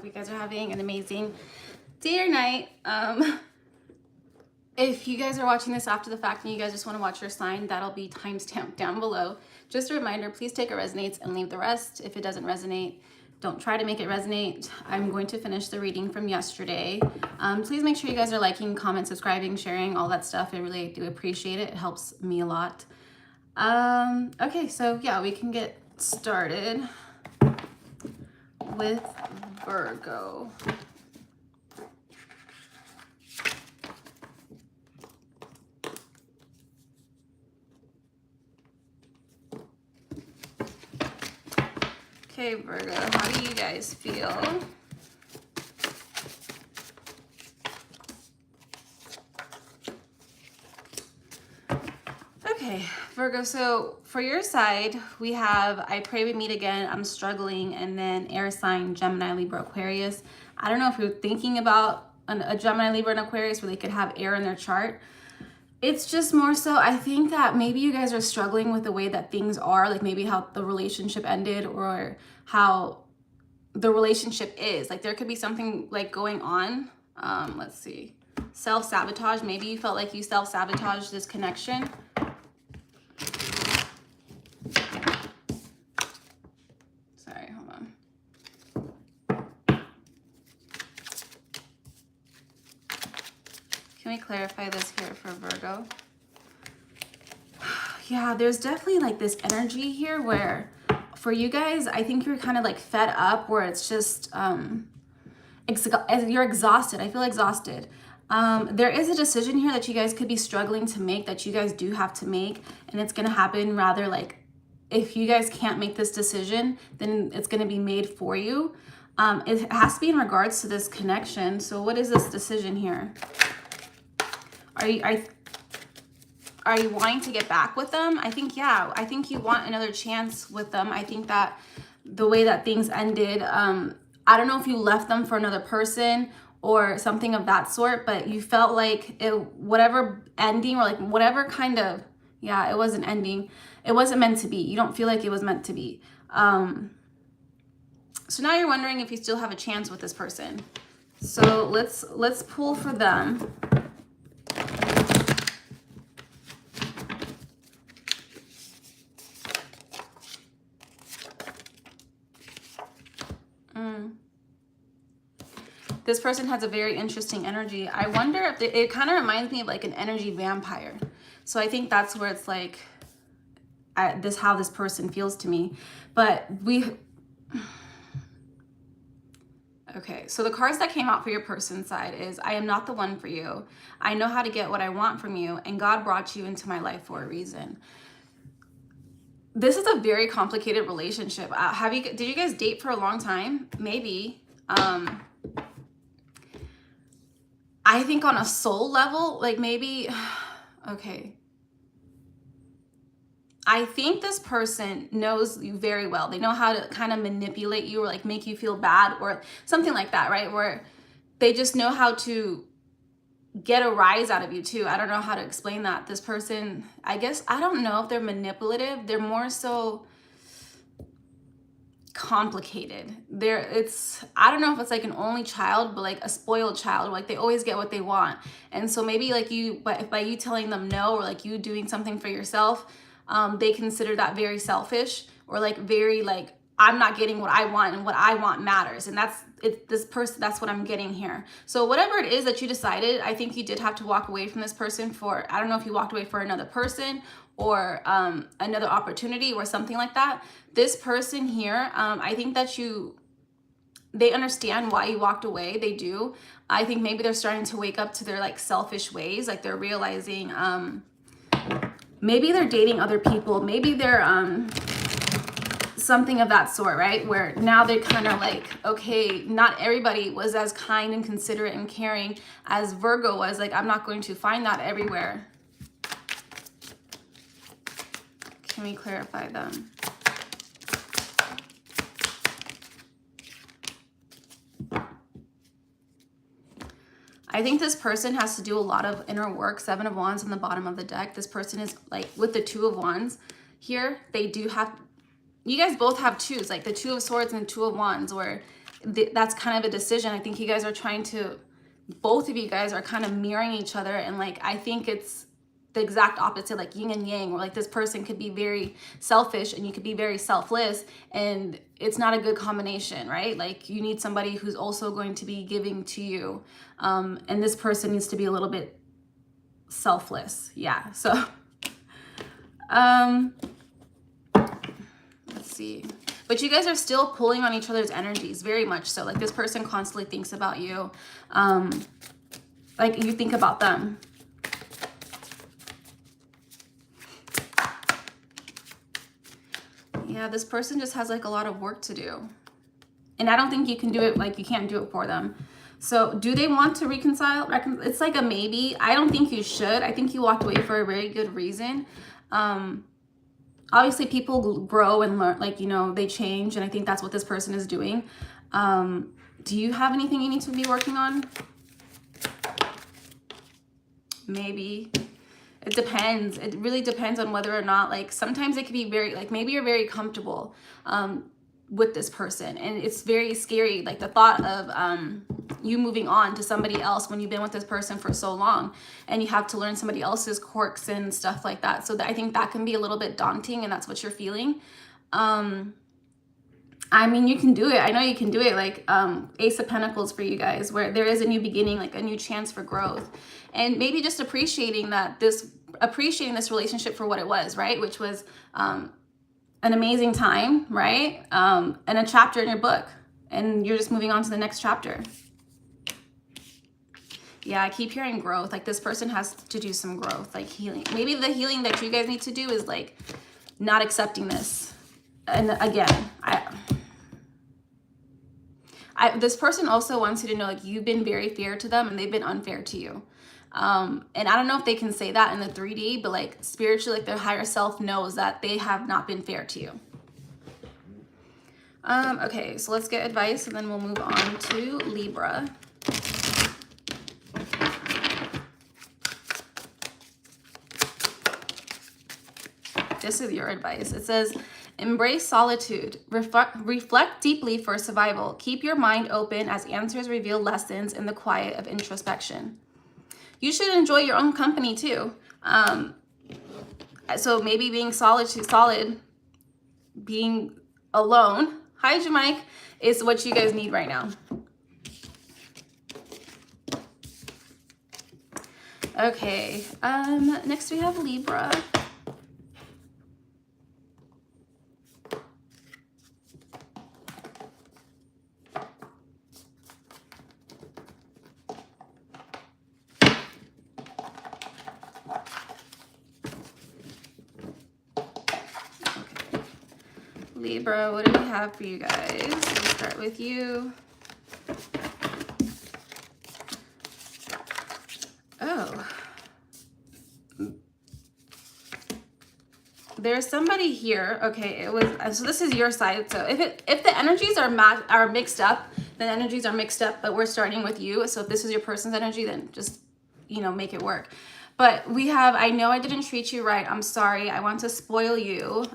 you guys are having an amazing day or night. If you guys are watching this after the fact and you guys just want to watch your sign, that'll be timestamped down below. Just a reminder, please take what resonates and leave the rest. If it doesn't resonate, don't try to make it resonate. I'm going to finish the reading from yesterday. Please make sure you guys are liking, comment, subscribing, sharing, all that stuff. I really do appreciate it. It helps me a lot. Okay, so yeah, we can get started with Virgo. Okay, Virgo, how do you guys feel? Okay, Virgo, so for your side, we have I pray we meet again, I'm struggling, and then air sign, Gemini, Libra, Aquarius. I don't know if you're thinking about a Gemini, Libra, and Aquarius where they could have air in their chart. It's just more so, I think that maybe you guys are struggling with the way that things are, like maybe how the relationship ended or how the relationship is. Like there could be something like going on. Let's see. Self-sabotage. Maybe you felt like you self-sabotaged this connection. Sorry, hold on. Can we clarify this here for Virgo? Yeah, there's definitely like this energy here where for you guys, I think you're kind of like fed up where it's just, you're exhausted. I feel exhausted. There is a decision here that you guys could be struggling to make, that you guys do have to make, and it's going to happen rather like if you guys can't make this decision, then it's going to be made for you. It has to be in regards to this connection. So what is this decision here? Are you wanting to get back with them? I think, yeah, I think you want another chance with them. I think that the way that things ended, I don't know if you left them for another person or something of that sort, but you felt like whatever ending or like whatever kind of, yeah, it wasn't ending. It wasn't meant to be. You don't feel like it was meant to be. So now you're wondering if you still have a chance with this person. So let's pull for them. This person has a very interesting energy. I wonder if it kind of reminds me of like an energy vampire. So I think that's where it's like, how this person feels to me. But okay, so the cards that came out for your person's side is, I am not the one for you. I know how to get what I want from you, and God brought you into my life for a reason. This is a very complicated relationship. Did you guys date for a long time? Maybe. I think on a soul level, like maybe, okay. I think this person knows you very well. They know how to kind of manipulate you or like make you feel bad or something like that, right? Where they just know how to get a rise out of you too. I don't know how to explain that. This person, I guess, I don't know if they're manipulative. They're more so complicated. I don't know if it's like an only child, but like a spoiled child, like they always get what they want. And so maybe like by you telling them no, or like you doing something for yourself, they consider that very selfish, or like very like, I'm not getting what I want, and what I want matters. And that's what I'm getting here. So whatever it is that you decided, I think you did have to walk away from this person for, I don't know if you walked away for another person or another opportunity or something like that. This person here, I think that they understand why you walked away. They do. I think maybe they're starting to wake up to their like selfish ways. Like they're realizing, maybe they're dating other people. Maybe they're, something of that sort, right? Where now they're kind of like, okay, not everybody was as kind and considerate and caring as Virgo was. Like, I'm not going to find that everywhere. Can we clarify them? I think this person has to do a lot of inner work. 7 of Wands on the bottom of the deck. This person is like, with the 2 of Wands here, they do have, you guys both have 2s, like the 2 of Swords and 2 of Wands, where that's kind of a decision. I think you guys are trying to, both of you guys are kind of mirroring each other. And like, I think it's the exact opposite, like yin and yang, where like this person could be very selfish and you could be very selfless, and it's not a good combination, right? Like you need somebody who's also going to be giving to you. And this person needs to be a little bit selfless. Yeah. So, let's see. But you guys are still pulling on each other's energies, very much so. Like this person constantly thinks about you. Like you think about them. Yeah, this person just has like a lot of work to do. And I don't think you can do it, like you can't do it for them. So do they want to reconcile? It's like a maybe. I don't think you should. I think you walked away for a very good reason. Obviously people grow and learn, like, you know, they change. And I think that's what this person is doing. Do you have anything you need to be working on? Maybe. It depends. It really depends on whether or not, like, sometimes it could be very, like, maybe you're very comfortable with this person. And it's very scary, like, the thought of you moving on to somebody else when you've been with this person for so long. And you have to learn somebody else's quirks and stuff like that. So I think that can be a little bit daunting, and that's what you're feeling. I mean, you can do it. I know you can do it. Like Ace of Pentacles for you guys, where there is a new beginning, like a new chance for growth. And maybe just appreciating this relationship for what it was, right? Which was an amazing time, right? And a chapter in your book. And you're just moving on to the next chapter. Yeah, I keep hearing growth. Like this person has to do some growth, like healing. Maybe the healing that you guys need to do is like not accepting this. And again, this person also wants you to know, like, you've been very fair to them and they've been unfair to you. And I don't know if they can say that in the 3D, but like spiritually, like their higher self knows that they have not been fair to you. Okay, so let's get advice and then we'll move on to Libra. This is your advice. It says, embrace solitude. Reflect deeply for survival. Keep your mind open as answers reveal lessons in the quiet of introspection. You should enjoy your own company too. So maybe being solid, being alone, hi Jamaica, is what you guys need right now. Okay, next we have Libra. Libra, what do we have for you guys? Let's start with you. Oh. There's somebody here. Okay, it was, so this is your side. So if the energies are mixed up, then energies are mixed up, but we're starting with you. So if this is your person's energy, then just, you know, make it work. But we have, I know I didn't treat you right. I'm sorry. I want to spoil you.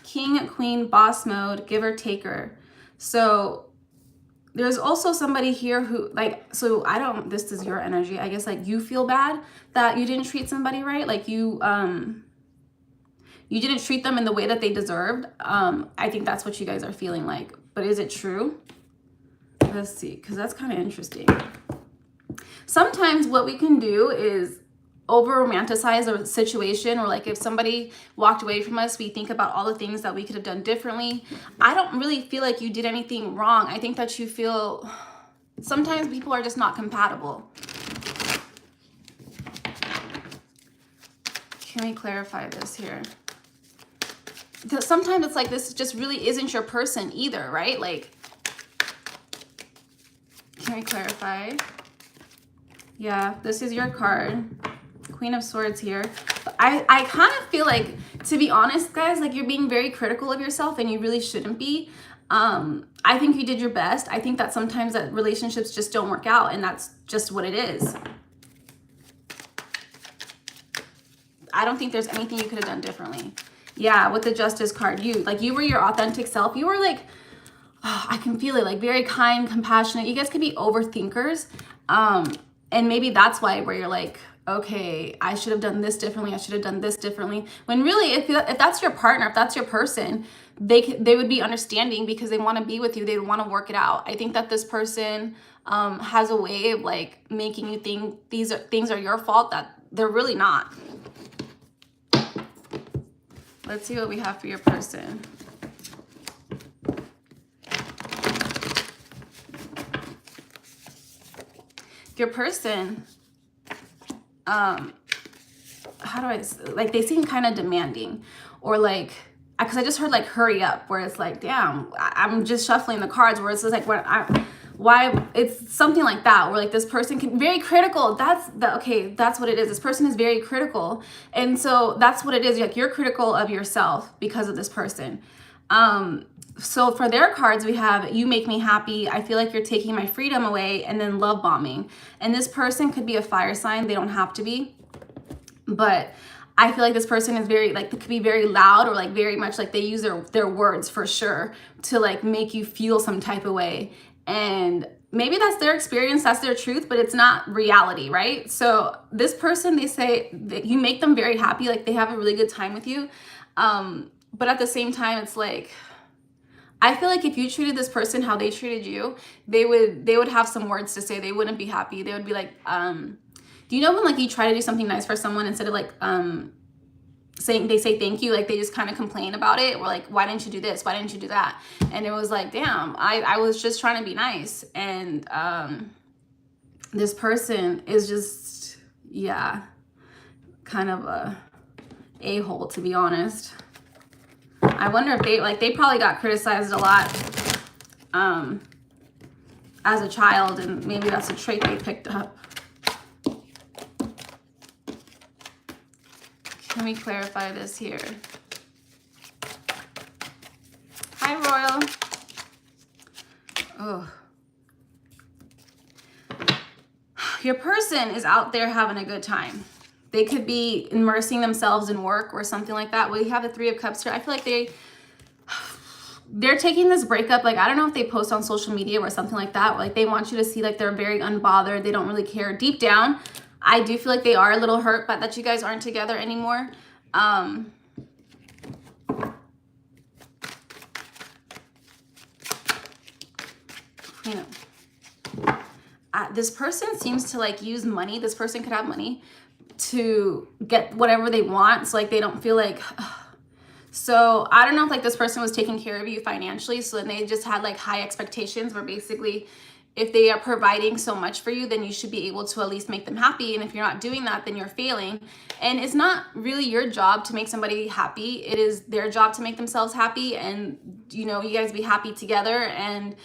King, Queen, Boss Mode, Giver, Taker. So there's also somebody here who, like, so I don't, this is your energy. I guess, like, you feel bad that you didn't treat somebody right. Like you didn't treat them in the way that they deserved. I think that's what you guys are feeling like. But is it true? Let's see, because that's kind of interesting. Sometimes what we can do is over romanticize a situation, or like if somebody walked away from us, we think about all the things that we could have done differently. I don't really feel like you did anything wrong. I think that you feel sometimes people are just not compatible. Can we clarify this here? Sometimes it's like this just really isn't your person either, right? Like, can we clarify? Yeah, this is your card. Queen of Swords here. But I kind of feel like, to be honest, guys, like you're being very critical of yourself and you really shouldn't be. I think you did your best. I think that sometimes that relationships just don't work out, and that's just what it is. I don't think there's anything you could have done differently. Yeah, with the Justice card, you were your authentic self. You were like, I can feel it, like very kind, compassionate. You guys could be overthinkers. And maybe that's why where you're like, okay, I should have done this differently. I should have done this differently. When really, if that's your partner, if that's your person, they would be understanding because they want to be with you. They want to work it out. I think that this person has a way of like making you think things are your fault that they're really not. Let's see what we have for your person. Your person, how do I, like, they seem kind of demanding, or like, because I just heard like hurry up, where it's like, damn, I'm just shuffling the cards, where it's just like, why, it's something like that, where like this person can, very critical, okay, that's what it is. This person is very critical, and so that's what it is, like you're critical of yourself because of this person. So for their cards, we have, you make me happy, I feel like you're taking my freedom away, and then love bombing. And this person could be a fire sign, they don't have to be, but I feel like this person is very, like, they could be very loud, or like very much like they use their words for sure to like make you feel some type of way. And maybe that's their experience, that's their truth, but it's not reality, right? So this person, they say that you make them very happy, like they have a really good time with you. But at the same time, it's like, I feel like if you treated this person how they treated you, they would have some words to say. They wouldn't be happy. They would be like, do you know when like you try to do something nice for someone, instead of like they say thank you, like they just kind of complain about it, or like, why didn't you do this? Why didn't you do that? And it was like, damn, I was just trying to be nice. And this person is just, yeah, kind of a a-hole, to be honest. I wonder if they probably got criticized a lot as a child, and maybe that's a trait they picked up. Can we clarify this here? Hi, Royal. Oh. Your person is out there having a good time. They could be immersing themselves in work or something like that. We have the Three of Cups here. I feel like they're taking this breakup, like, I don't know if they post on social media or something like that, like they want you to see like they're very unbothered, they don't really care. Deep down, I do feel like they are a little hurt, but that you guys aren't together anymore. You know, this person seems to like use money. This person could have money to get whatever they want, so like they don't feel like, so I don't know if like this person was taking care of you financially, so then they just had like high expectations, where basically if they are providing so much for you, then you should be able to at least make them happy. And if you're not doing that, then you're failing. And it's not really your job to make somebody happy. It is their job to make themselves happy, and you know, you guys be happy together. And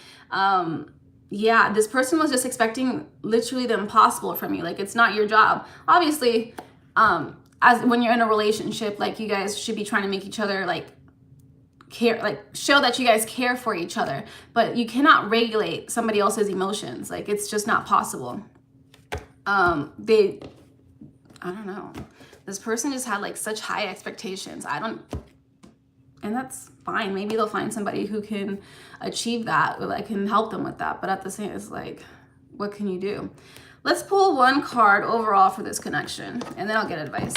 yeah, this person was just expecting literally the impossible from you. Like, it's not your job. Obviously, as when you're in a relationship, like you guys should be trying to make each other like care, like show that you guys care for each other, but you cannot regulate somebody else's emotions. Like, it's just not possible. I don't know. This person just had like such high expectations. And that's fine. Maybe they'll find somebody who can achieve that, or like can help them with that. But at the same, it's like, what can you do? Let's pull one card overall for this connection, and then I'll get advice.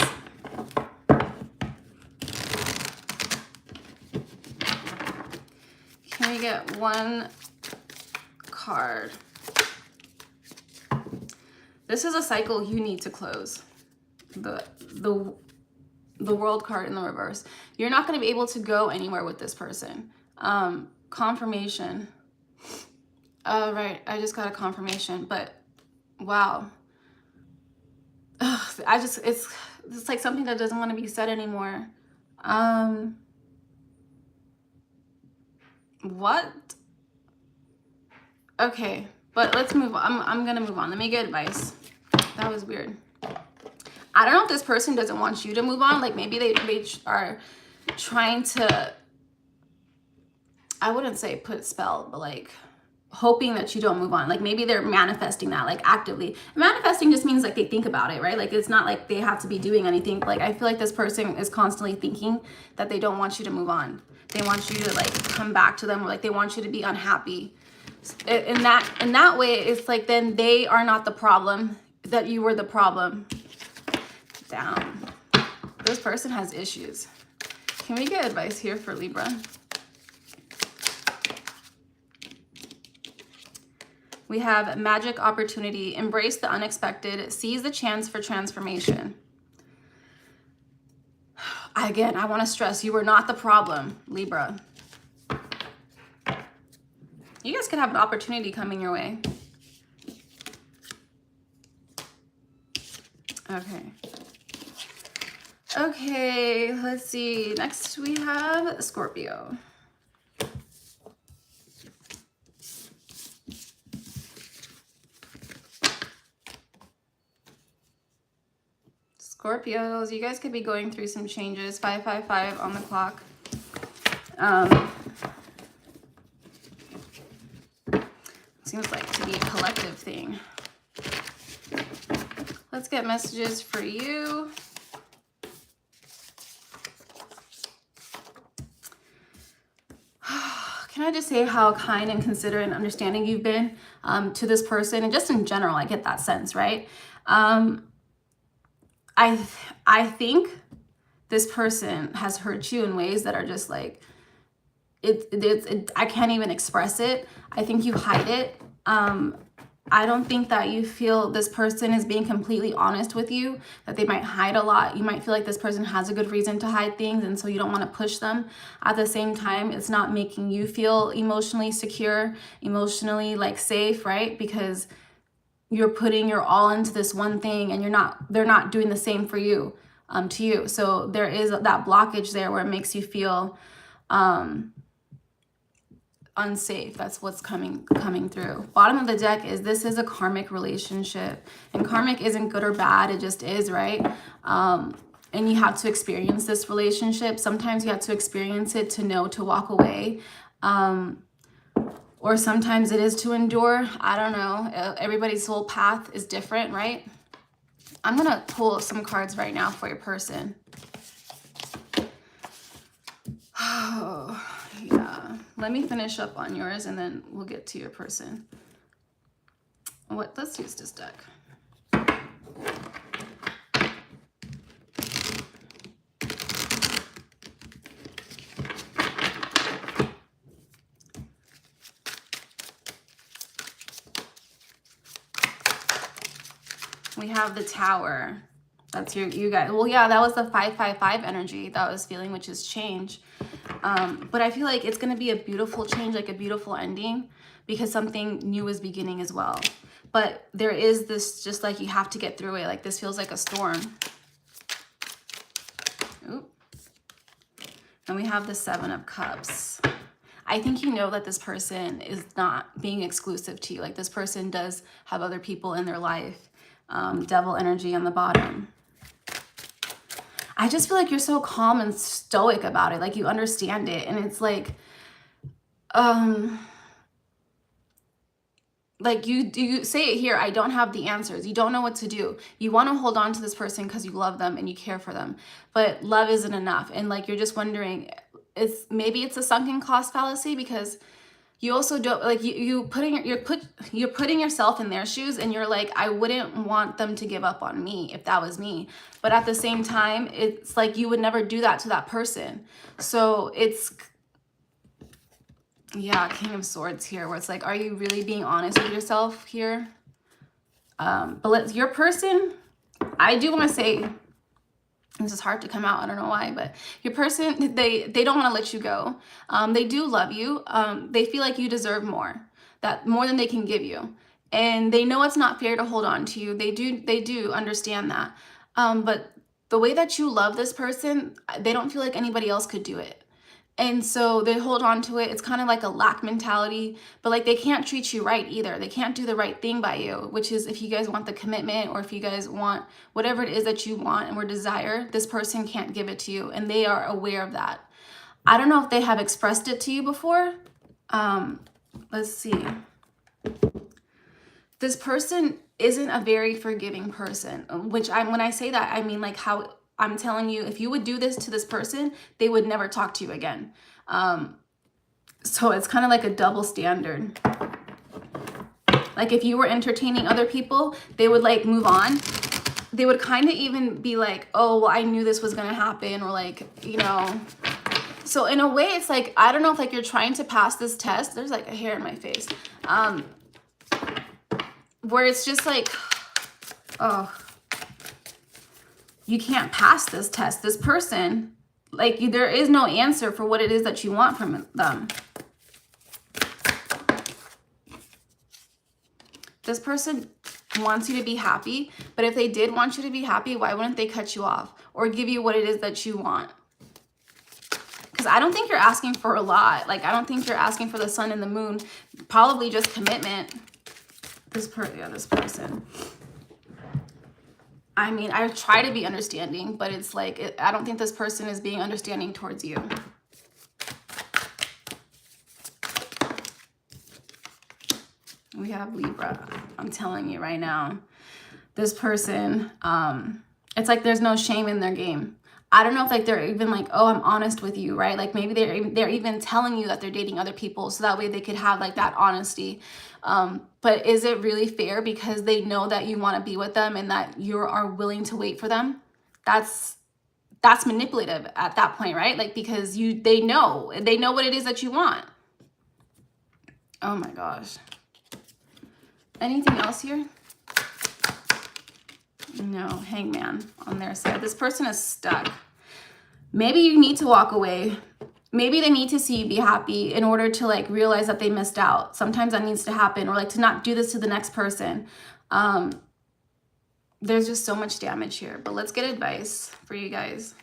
Can we get one card? This is a cycle you need to close. The World card in the reverse. You're not going to be able to go anywhere with this person. Confirmation. Right, I just got a confirmation, but wow. Ugh, it's like something that doesn't want to be said anymore. What? Okay, but let's move on. I'm gonna move on. Let me get advice. That was weird. I don't know if this person doesn't want you to move on. Like, maybe they are trying to, I wouldn't say put a spell, but like hoping that you don't move on. Like, maybe they're manifesting that, like actively. Manifesting just means like they think about it, right? Like, it's not like they have to be doing anything. Like, I feel like this person is constantly thinking that they don't want you to move on. They want you to like come back to them, or like they want you to be unhappy. In that way, it's like then they are not the problem, that you were the problem. Down. This person has issues. Can we get advice here for Libra? We have magic opportunity, embrace the unexpected, seize the chance for transformation. Again, I want to stress, you are not the problem, Libra. You guys could have an opportunity coming your way. Okay. Okay, let's see. Next we have Scorpio. Scorpios, you guys could be going through some changes. 555 on the clock. Seems like to be a collective thing. Let's get messages for you. Can I just say how kind and considerate and understanding you've been to this person, and just in general, I get that sense, right? I think this person has hurt you in ways that are just like, I can't even express it. I think you hide it. I don't think that you feel this person is being completely honest with you, that they might hide a lot. You might feel like this person has a good reason to hide things, and so you don't want to push them. At the same time, it's not making you feel emotionally secure, emotionally like safe, right? Because you're putting your all into this one thing, and they're not doing the same for you, to you. So there is that blockage there where it makes you feel unsafe. That's what's coming through. Bottom of the deck is, this is a karmic relationship, and karmic isn't good or bad, it just is, right? And you have to experience this relationship. Sometimes you have to experience it to know to walk away, or sometimes it is to endure. I don't know. Everybody's soul path is different, right? I'm gonna pull some cards right now for your person. Oh, yeah. Let me finish up on yours, and then we'll get to your person. Let's use this deck. We have the Tower. That's you guys. Well, yeah, that was the 555 energy that I was feeling, which is change. But I feel like it's going to be a beautiful change, like a beautiful ending, because something new is beginning as well. But there is this, just like you have to get through it. Like this feels like a storm. Oop. And we have the 7 of Cups. I think you know that this person is not being exclusive to you. Like this person does have other people in their life. Devil energy on the bottom. I just feel like you're so calm and stoic about it. Like you understand it. And it's like you say it here, I don't have the answers. You don't know what to do. You want to hold on to this person because you love them and you care for them. But love isn't enough. And like you're just wondering, maybe it's a sunken cost fallacy, because you also don't like you're putting yourself in their shoes, and you're like, I wouldn't want them to give up on me if that was me. But at the same time, it's like you would never do that to that person. So it's, yeah, King of Swords here, where it's like, are you really being honest with yourself here? But your person, I do want to say, this is hard to come out, I don't know why, but your person, they don't want to let you go. They do love you. They feel like you deserve more than they can give you. And they know it's not fair to hold on to you. They do understand that. But the way that you love this person, they don't feel like anybody else could do it. And so they hold on to it. It's kind of like a lack mentality, but like they can't treat you right either. They can't do the right thing by you, which is if you guys want the commitment, or if you guys want whatever it is that you want or desire, this person can't give it to you. And they are aware of that. I don't know if they have expressed it to you before. Let's see. This person isn't a very forgiving person, which when I say that, I mean like how I'm telling you, if you would do this to this person, they would never talk to you again. So it's kind of like a double standard. Like if you were entertaining other people, they would like move on. They would kind of even be like, oh, well, I knew this was going to happen, or like, you know. So in a way, it's like, I don't know if like you're trying to pass this test. There's like a hair in my face. Where it's just like, oh, you can't pass this test. This person, like, there is no answer for what it is that you want from them. This person wants you to be happy, but if they did want you to be happy, why wouldn't they cut you off or give you what it is that you want? Because I don't think you're asking for a lot. Like, I don't think you're asking for the sun and the moon. Probably just commitment. This person. I mean, I try to be understanding, but it's like, I don't think this person is being understanding towards you. We have Libra. I'm telling you right now, this person, it's like there's no shame in their game. I don't know if like they're even like, oh, I'm honest with you, right? Like maybe they're even telling you that they're dating other people, so that way they could have like that honesty. But is it really fair because they know that you want to be with them and that you are willing to wait for them? That's manipulative at that point, right? Like because they know what it is that you want. Oh my gosh. Anything else here? No, hangman on their side. This person is stuck. Maybe you need to walk away. Maybe they need to see you be happy in order to like realize that they missed out. Sometimes that needs to happen, or like to not do this to the next person. There's just so much damage here, but let's get advice for you guys.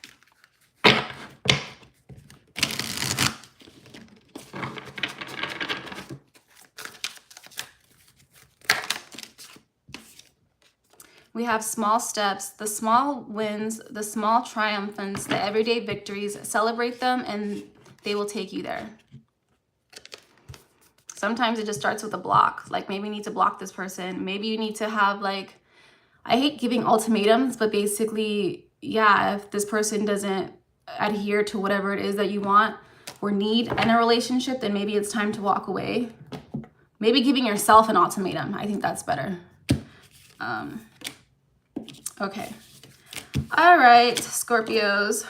We have small steps, the small wins, the small triumphs, the everyday victories. Celebrate them and they will take you there. Sometimes it just starts with a block. Like maybe you need to block this person. Maybe you need to have like, I hate giving ultimatums, but basically, yeah, if this person doesn't adhere to whatever it is that you want or need in a relationship, then maybe it's time to walk away. Maybe giving yourself an ultimatum. I think that's better. Okay. All right, Scorpios.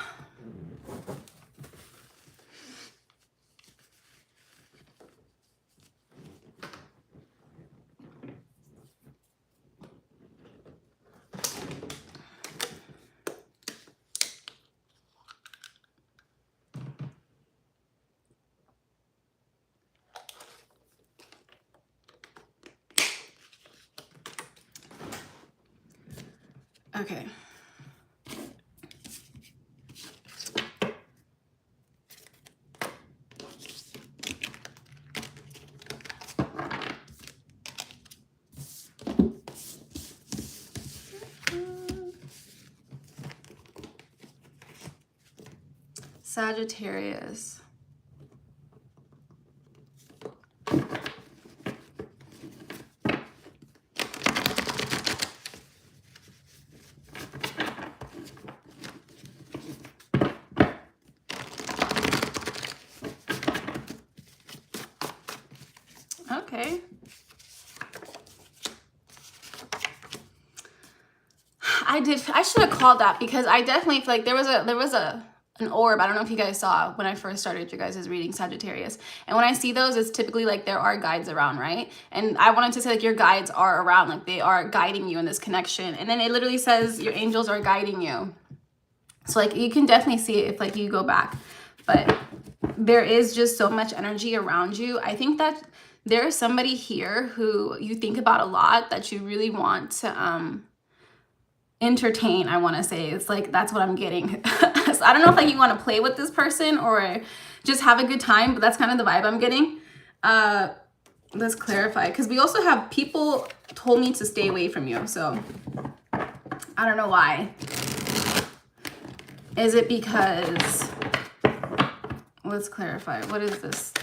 Okay. Sagittarius. Okay. I should have called that because I definitely feel like there was an orb. I don't know if you guys saw when I first started your guys' reading, Sagittarius. And when I see those, it's typically like there are guides around, right? And I wanted to say like your guides are around, like they are guiding you in this connection. And then it literally says your angels are guiding you. So like you can definitely see it if like you go back. But there is just so much energy around you. I think that there's somebody here who you think about a lot that you really want to entertain. I want to say it's like that's what I'm getting. So I don't know if like you want to play with this person or just have a good time, but that's kind of the vibe I'm getting. Let's clarify, because we also have people told me to stay away from you, so I don't know why. Is it because, let's clarify, what is this?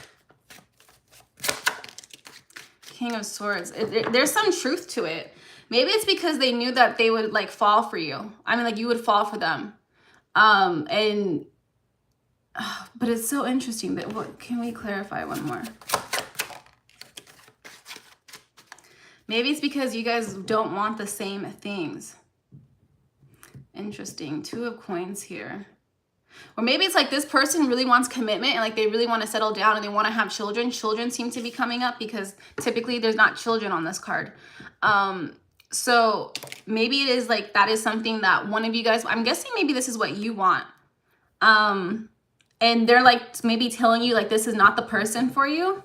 King of Swords. There's some truth to it. Maybe it's because they knew that they would like fall for you. I mean, like you would fall for them. And But it's so interesting that, what can we clarify one more? Maybe it's because you guys don't want the same things. Interesting. 2 of Coins here. Or maybe it's like this person really wants commitment and like they really want to settle down and they want to have children. Children seem to be coming up because typically there's not children on this card. So maybe it is like that is something that one of you guys, I'm guessing maybe this is what you want. And they're like maybe telling you like this is not the person for you.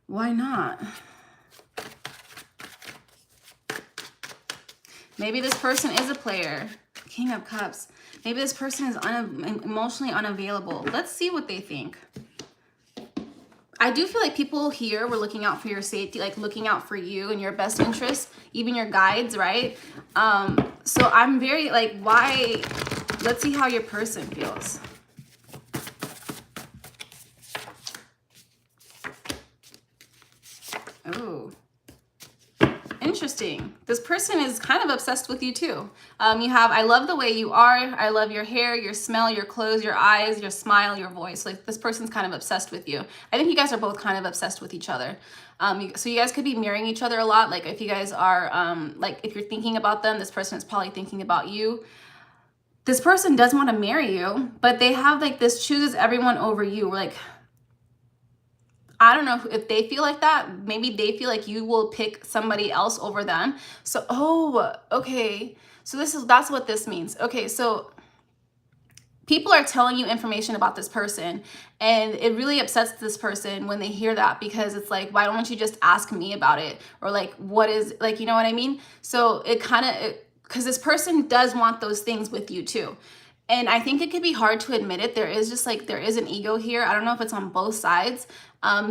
Why not? Maybe this person is a player. King of Cups. Maybe this person is emotionally unavailable. Let's see what they think. I do feel like people here were looking out for your safety, like looking out for you and your best interest, even your guides, right? So I'm very like, why? Let's see how your person feels. Oh. Interesting. This person is kind of obsessed with you too. You have, I love the way you are. I love your hair, your smell, your clothes, your eyes, your smile, your voice. Like this person's kind of obsessed with you. I think you guys are both kind of obsessed with each other. So you guys could be marrying each other a lot. Like if you guys are, like if you're thinking about them, this person is probably thinking about you. This person does want to marry you, but they have like this chooses everyone over you. Like, I don't know if they feel like that. Maybe they feel like you will pick somebody else over them. So, oh, okay. So that's what this means. Okay, so people are telling you information about this person and it really upsets this person when they hear that because it's like, why don't you just ask me about it? Or like, what is, like, you know what I mean? So it kind of, because this person does want those things with you too. And I think it could be hard to admit it. There is just like, there is an ego here. I don't know if it's on both sides.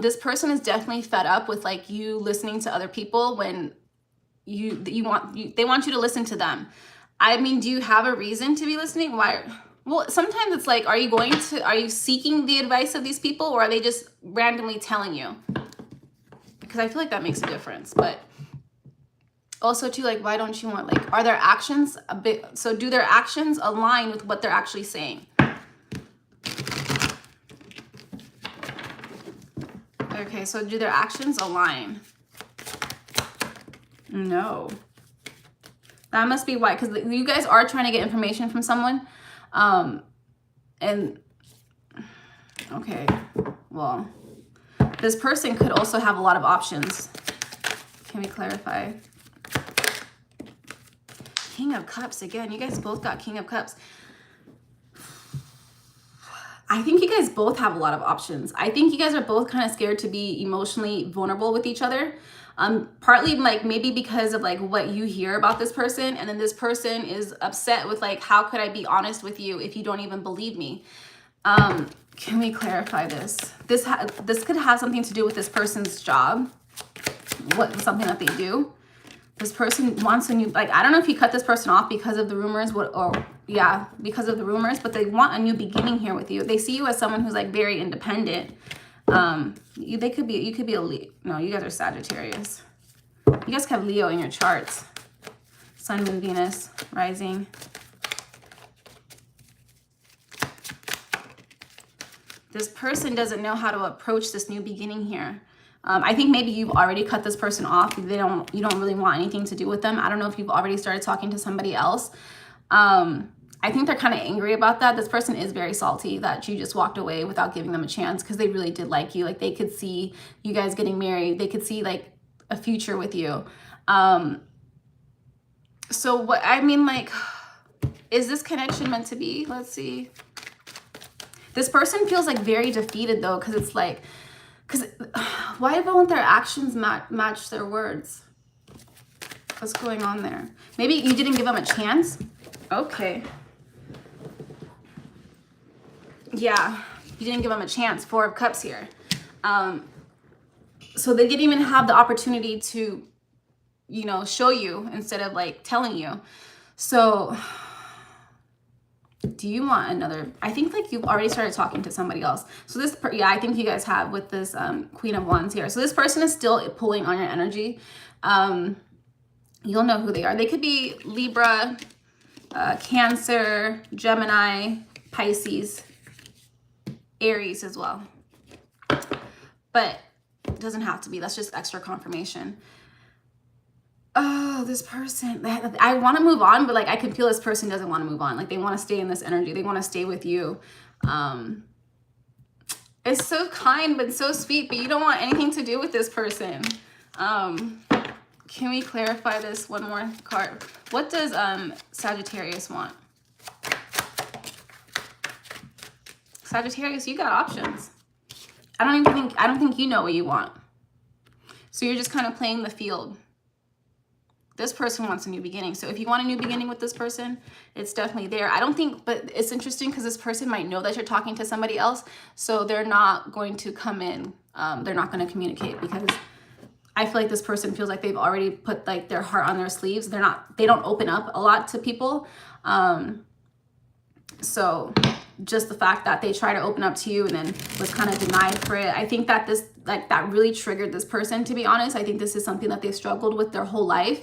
This person is definitely fed up with like you listening to other people when they want you to listen to them. I mean, do you have a reason to be listening? Why? Well, sometimes it's like, are you seeking the advice of these people or are they just randomly telling you? Because I feel like that makes a difference. But also too, like, why don't you want, like, are their actions a bit, so do their actions align with what they're actually saying? Okay, so do their actions align? No. That must be why, because you guys are trying to get information from someone. And, okay, well, this person could also have a lot of options. Can we clarify? King of Cups again. You guys both got King of Cups. I think you guys both have a lot of options. I think you guys are both kind of scared to be emotionally vulnerable with each other. Partly like maybe because of like what you hear about this person, and then this person is upset with like, how could I be honest with you if you don't even believe me? Can we clarify this? This could have something to do with this person's job. Something that they do. This person wants a new, like, I don't know if you cut this person off because of the rumors, because of the rumors, but they want a new beginning here with you. They see you as someone who's like very independent. You could be a Leo. No, you guys are Sagittarius. You guys have Leo in your charts. Sun, Moon, Venus, rising. This person doesn't know how to approach this new beginning here. I think maybe you've already cut this person off. You don't really want anything to do with them. I don't know if you've already started talking to somebody else. I think they're kind of angry about that. This person is very salty that you just walked away without giving them a chance because they really did like you. Like they could see you guys getting married. They could see like a future with you. So what, I mean, like, is this connection meant to be? Let's see. This person feels like very defeated though, because it's like, why won't their actions match their words? What's going on there? Maybe you didn't give them a chance? Okay. Yeah, you didn't give them a chance. 4 of Cups here. So they didn't even have the opportunity to, you know, show you instead of like telling you. So do you want another? I think like you've already started talking to somebody else. So this, yeah, I think you guys have with this Queen of Wands here. So this person is still pulling on your energy. You'll know who they are. They could be Libra, Cancer, Gemini, Pisces. Aries as well. But it doesn't have to be. That's just extra confirmation. Oh, this person, I want to move on, but like I can feel this person doesn't want to move on. Like they want to stay in this energy. They want to stay with you. It's so kind, but so sweet, but you don't want anything to do with this person. Can we clarify this one more card? What does Sagittarius want? Sagittarius, you got options. I don't think you know what you want. So you're just kind of playing the field. This person wants a new beginning. So if you want a new beginning with this person, it's definitely there. I don't think, but it's interesting because this person might know that you're talking to somebody else. So they're not going to come in. They're not going to communicate because I feel like this person feels like they've already put like their heart on their sleeves. They don't open up a lot to people. So just the fact that they try to open up to you and then was kind of denied for it. I think that that really triggered this person, to be honest. I think this is something that they've struggled with their whole life.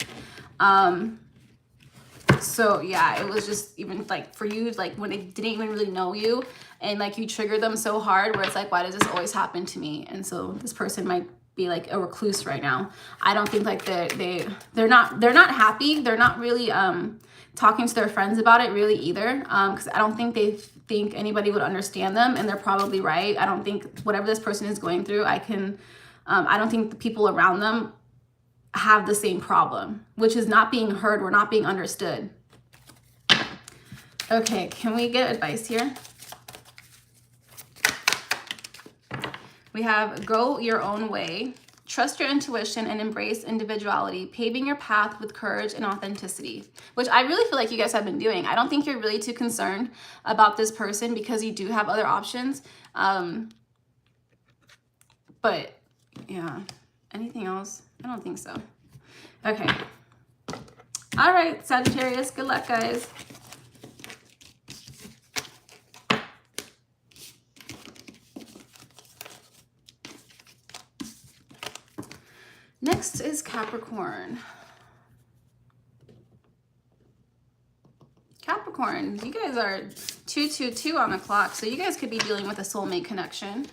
So yeah, it was just even like for you, like when they didn't even really know you and like you triggered them so hard where it's like, why does this always happen to me? And so this person might be like a recluse right now. I don't think like they're not happy. They're not really talking to their friends about it really either, because I don't think they think anybody would understand them, and they're probably right. I don't think whatever this person is going through, I don't think the people around them have the same problem, which is not being heard. We're not being understood. Okay, can we get advice here? We have go your own way, trust your intuition and embrace individuality, paving your path with courage and authenticity, which I really feel like you guys have been doing. I don't think you're really too concerned about this person because you do have other options. But yeah, anything else? I don't think so. Okay. All right, Sagittarius, good luck, guys. Next is Capricorn. Capricorn, you guys are 222 on the clock, so you guys could be dealing with a soulmate connection.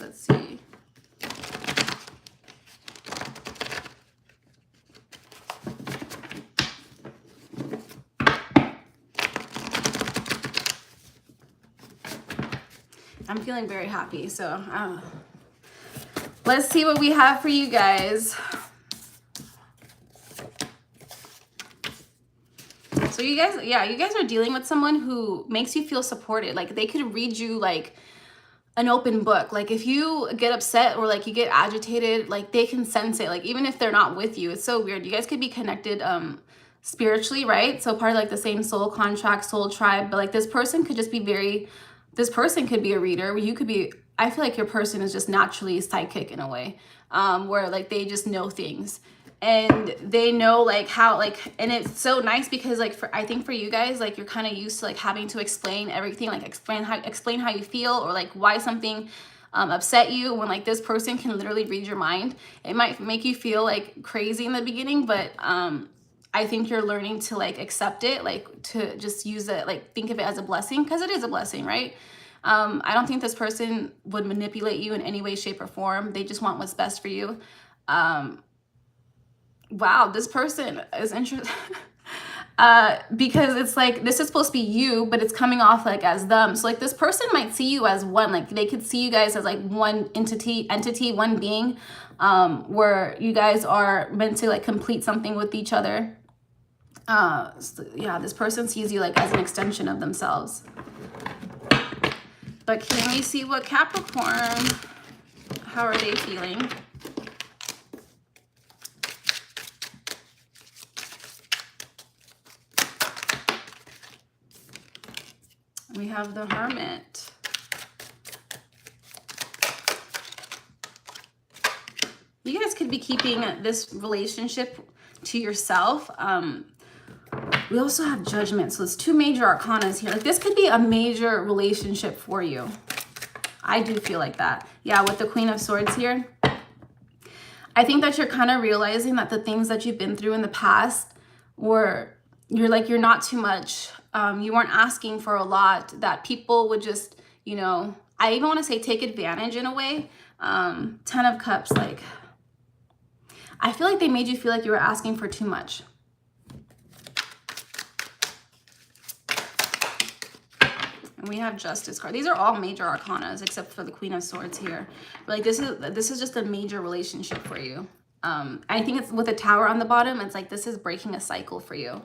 Let's see. I'm feeling very happy, so let's see what we have for you guys. So you guys, yeah, you guys are dealing with someone who makes you feel supported. Like they could read you like an open book. Like if you get upset or like you get agitated, like they can sense it. Like even if they're not with you, it's so weird. You guys could be connected spiritually, right? So part of like the same soul contract, soul tribe, but like this person could just be this person could be a reader. You could be, I feel like your person is just naturally psychic in a way, where like they just know things and they know like how, like, and it's so nice because like I think for you guys, like you're kind of used to like having to explain everything, like explain how you feel or like why something upset you, when like this person can literally read your mind. It might make you feel like crazy in the beginning, but I think you're learning to like accept it, like to just use it, like think of it as a blessing, because it is a blessing, right? I don't think this person would manipulate you in any way, shape, or form. They just want what's best for you. Wow, this person is interesting. Because it's like, this is supposed to be you, but it's coming off like as them. So like this person might see you as one, like they could see you guys as like one entity, one being, where you guys are meant to like complete something with each other. So yeah, this person sees you like as an extension of themselves. But can we see what Capricorn, how are they feeling? We have the Hermit. You guys could be keeping this relationship to yourself. We also have Judgment. So it's two major arcanas here. Like this could be a major relationship for you. I do feel like that. Yeah, with the Queen of Swords here. I think that you're kind of realizing that the things that you've been through in the past were, you're not too much You weren't asking for a lot, that people would just, you know, I even want to say take advantage in a way. 10 of Cups, like, I feel like they made you feel like you were asking for too much. And we have Justice card. These are all major arcanas except for the Queen of Swords here. But like this is just a major relationship for you. I think it's with a Tower on the bottom. It's like this is breaking a cycle for you.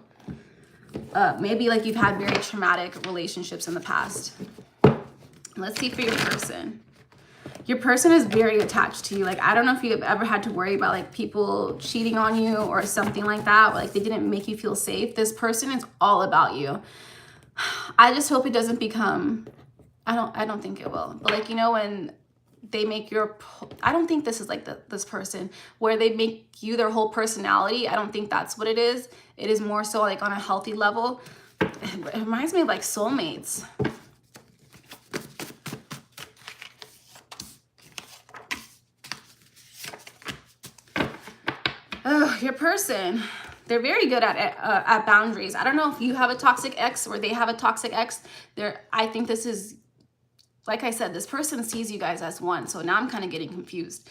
Maybe like you've had very traumatic relationships in the past. Let's see for your person. Your person is very attached to you. Like, I don't know if you've ever had to worry about like people cheating on you or something like that. Like they didn't make you feel safe. This person is all about you. I just hope it doesn't become, I don't think it will. But like, you know, when they make your, I don't think this is like this person where they make you their whole personality. I don't think that's what it is. It is more so like on a healthy level. It reminds me of like soulmates. Oh, your person, they're very good at boundaries. I don't know if you have a toxic ex or they have a toxic ex. I think this is, like I said, this person sees you guys as one. So now I'm kind of getting confused.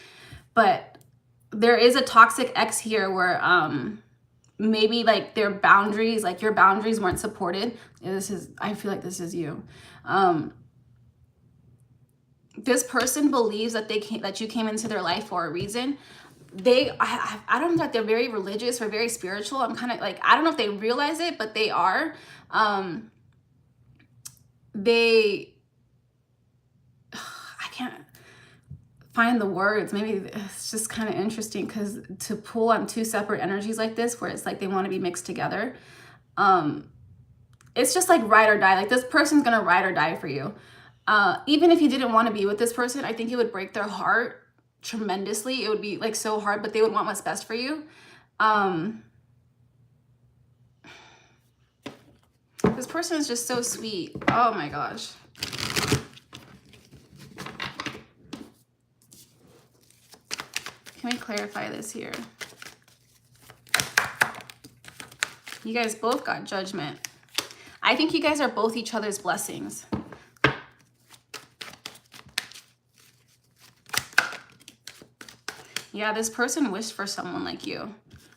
But there is a toxic ex here where maybe like their boundaries, like your boundaries weren't supported. I feel like this is you. This person believes that that you came into their life for a reason. I don't know if they're very religious or very spiritual. I'm kind of like, I don't know if they realize it, but they are. I can't find the words. Maybe it's just kind of interesting because to pull on two separate energies like this, where it's like they want to be mixed together. It's just like ride or die. Like this person's going to ride or die for you. Even if you didn't want to be with this person, I think it would break their heart tremendously. It would be like so hard, but they would want what's best for you. This person is just so sweet. Oh my gosh. Can we clarify this here? You guys both got Judgment. I think you guys are both each other's blessings. Yeah, this person wished for someone like you.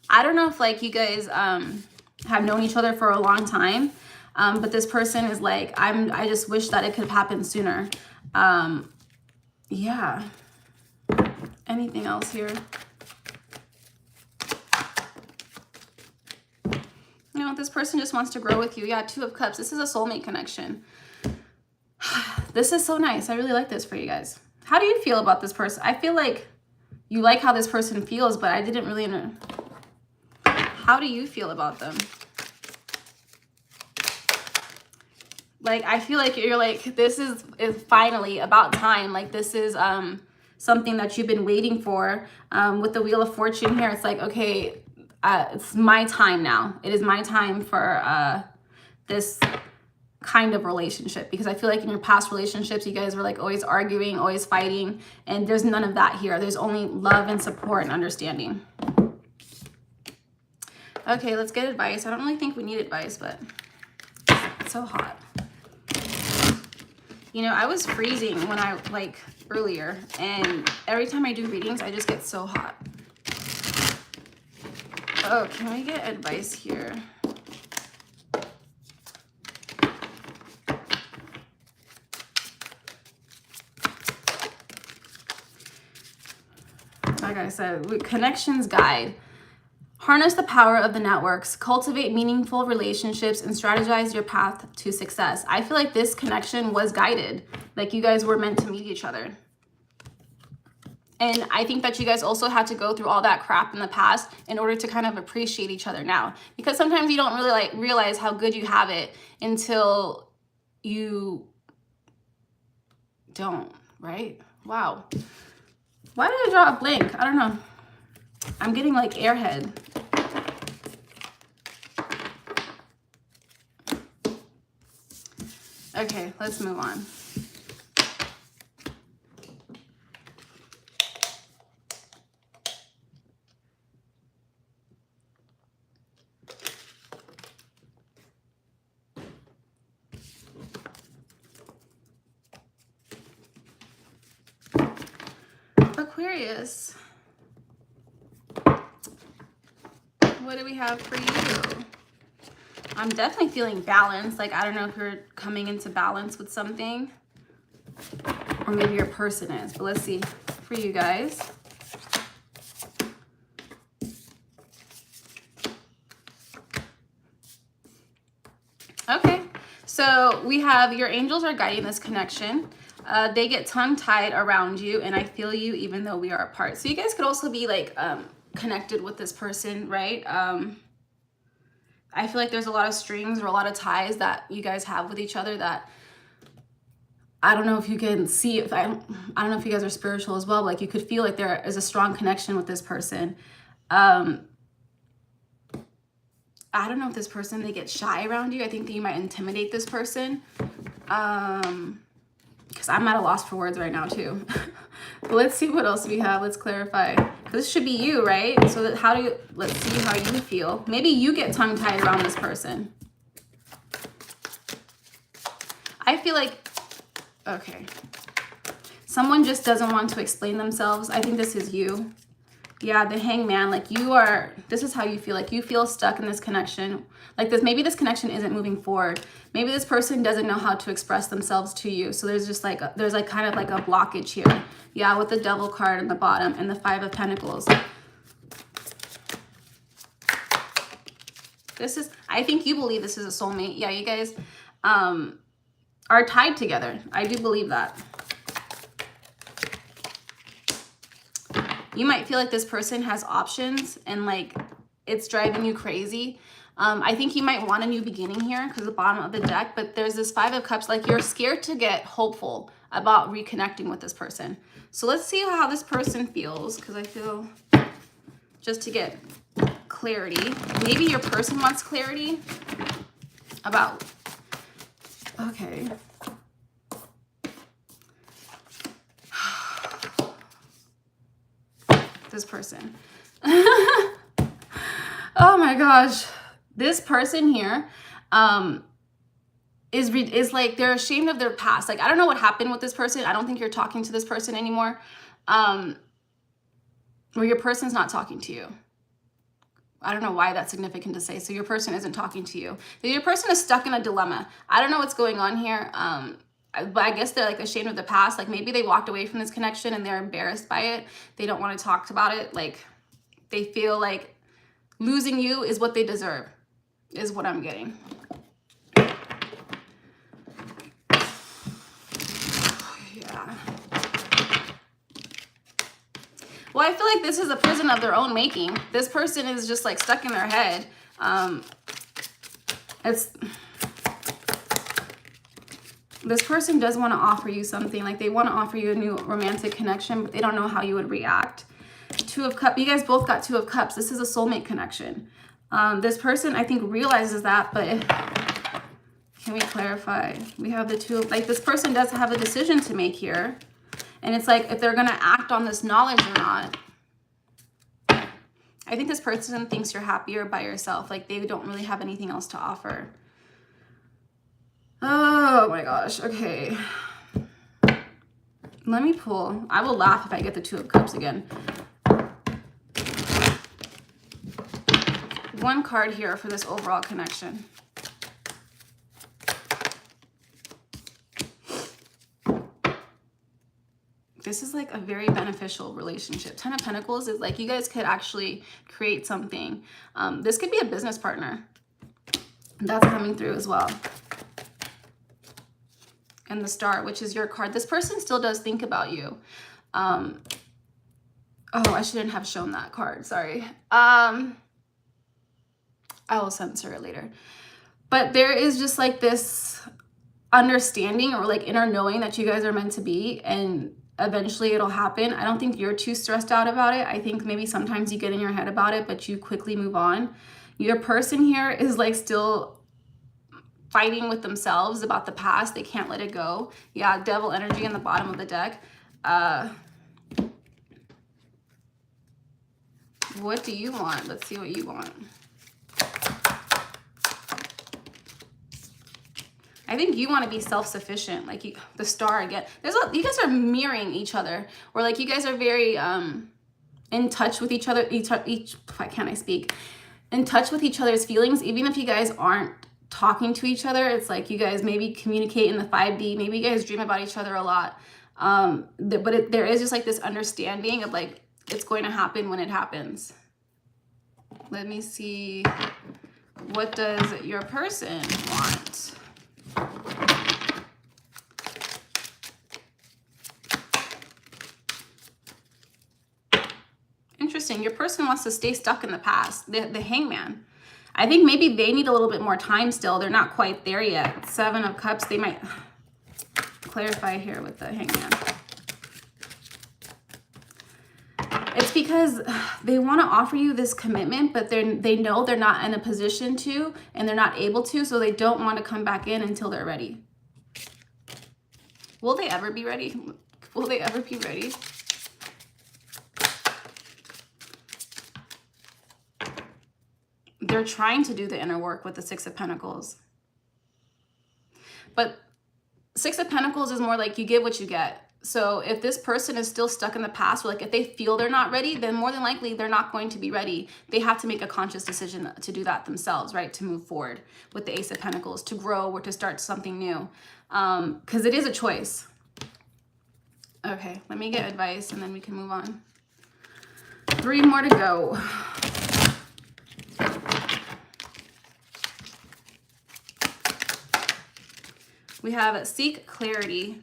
I don't know if like you guys have known each other for a long time, but this person is like, I just wish that it could happen sooner. Yeah. Anything else here? No, this person just wants to grow with you. Yeah, Two of Cups. This is a soulmate connection. This is so nice. I really like this for you guys. How do you feel about this person? I feel like you like how this person feels, but I didn't really know. How do you feel about them? Like, I feel like you're like, this is finally about time. Like, this is something that you've been waiting for. With the Wheel of Fortune here, it's like, okay, it's my time now. It is my time for this kind of relationship, because I feel like in your past relationships you guys were like always arguing, always fighting, and there's none of that here. There's only love and support and understanding. Okay, let's get advice. I don't really think we need advice, but it's so hot. You know, I was freezing when I like earlier, and every time I do readings I just get so hot. Oh, can we get advice here? Like I said, connections guide. Harness the power of the networks, cultivate meaningful relationships, and strategize your path to success. I feel like this connection was guided. Like you guys were meant to meet each other. And I think that you guys also had to go through all that crap in the past in order to kind of appreciate each other now. Because sometimes you don't really like realize how good you have it until you don't, right? Wow. Why did I draw a blank? I don't know. I'm getting like airhead. Okay, let's move on. Aquarius, what do we have for you? I'm definitely feeling balance. Like, I don't know if you're coming into balance with something, or maybe your person is, but let's see for you guys. Okay, so we have your angels are guiding this connection. They get tongue-tied around you, and I feel you even though we are apart. So you guys could also be like connected with this person, right? I feel like there's a lot of strings or a lot of ties that you guys have with each other that I don't know if you can see. If I don't know if you guys are spiritual as well. But like, you could feel like there is a strong connection with this person. I don't know if this person, they get shy around you. I think that you might intimidate this person. Because I'm at a loss for words right now too. But let's see what else we have. Let's clarify. This should be you, right? So that let's see how you feel. Maybe you get tongue-tied around this person. I feel like, okay. Someone just doesn't want to explain themselves. I think this is you. Yeah, the Hangman, like this is how you feel. Like you feel stuck in this connection. Like maybe this connection isn't moving forward. Maybe this person doesn't know how to express themselves to you. So there's just like, there's like kind of like a blockage here. Yeah, with the Devil card in the bottom and the Five of Pentacles. I think you believe this is a soulmate. Yeah, you guys are tied together. I do believe that. You might feel like this person has options and like it's driving you crazy. I think you might want a new beginning here because the bottom of the deck, but there's this Five of Cups, like you're scared to get hopeful about reconnecting with this person. So let's see how this person feels, because I feel just to get clarity. Maybe your person wants clarity about, okay. This person. Oh my gosh. This person here is like, they're ashamed of their past. Like, I don't know what happened with this person. I don't think you're talking to this person anymore. Or your person's not talking to you. I don't know why that's significant to say. So your person isn't talking to you. Your person is stuck in a dilemma. I don't know what's going on here. But I guess they're like ashamed of the past. Like maybe they walked away from this connection and they're embarrassed by it. They don't want to talk about it. Like they feel like losing you is what they deserve, is what I'm getting. Yeah. Well, I feel like this is a prison of their own making. This person is just like stuck in their head. This person does want to offer you something. Like they want to offer you a new romantic connection, but they don't know how you would react. Two of Cups. You guys both got Two of Cups. This is a soulmate connection. This person, I think, realizes that, but can we clarify? We have the Two of, like this person does have a decision to make here. And it's like if they're going to act on this knowledge or not. I think this person thinks you're happier by yourself. Like they don't really have anything else to offer. Oh my gosh. Okay. Let me pull. I will laugh if I get the Two of Cups again. One card here for this overall connection. This is like a very beneficial relationship. Ten of Pentacles is like you guys could actually create something. This could be a business partner. That's coming through as well. And the Star, which is your card. This person still does think about you. Oh, I shouldn't have shown that card. Sorry. I will censor it later. But there is just like this understanding or like inner knowing that you guys are meant to be, and eventually it'll happen. I don't think you're too stressed out about it. I think maybe sometimes you get in your head about it, but you quickly move on. Your person here is like still fighting with themselves about the past. They can't let it go. Yeah, Devil energy in the bottom of the deck. What do you want? Let's see what you want. I think you want to be self-sufficient, like you, the star again. You guys are mirroring each other, or like you guys are very in touch with each other. Why can't I speak? In touch with each other's feelings, even if you guys aren't talking to each other. It's like you guys maybe communicate in the 5D. Maybe you guys dream about each other a lot. But there is just like this understanding of like it's going to happen when it happens. Let me see. What does your person want? Interesting. Your person wants to stay stuck in the past. The Hangman. I think maybe they need a little bit more time still. They're not quite there yet. 7 of Cups. They might clarify here with the Hangman. It's because they want to offer you this commitment, but they know they're not in a position to, and they're not able to, so they don't want to come back in until they're ready. Will they ever be ready? Will they ever be ready? They're trying to do the inner work with the 6 of Pentacles. But 6 of Pentacles is more like you get what you get. So if this person is still stuck in the past, or like if they feel they're not ready, then more than likely they're not going to be ready. They have to make a conscious decision to do that themselves, right? To move forward with the Ace of Pentacles, to grow or to start something new. Because it is a choice. Okay, let me get advice and then we can move on. 3 more to go. We have seek clarity.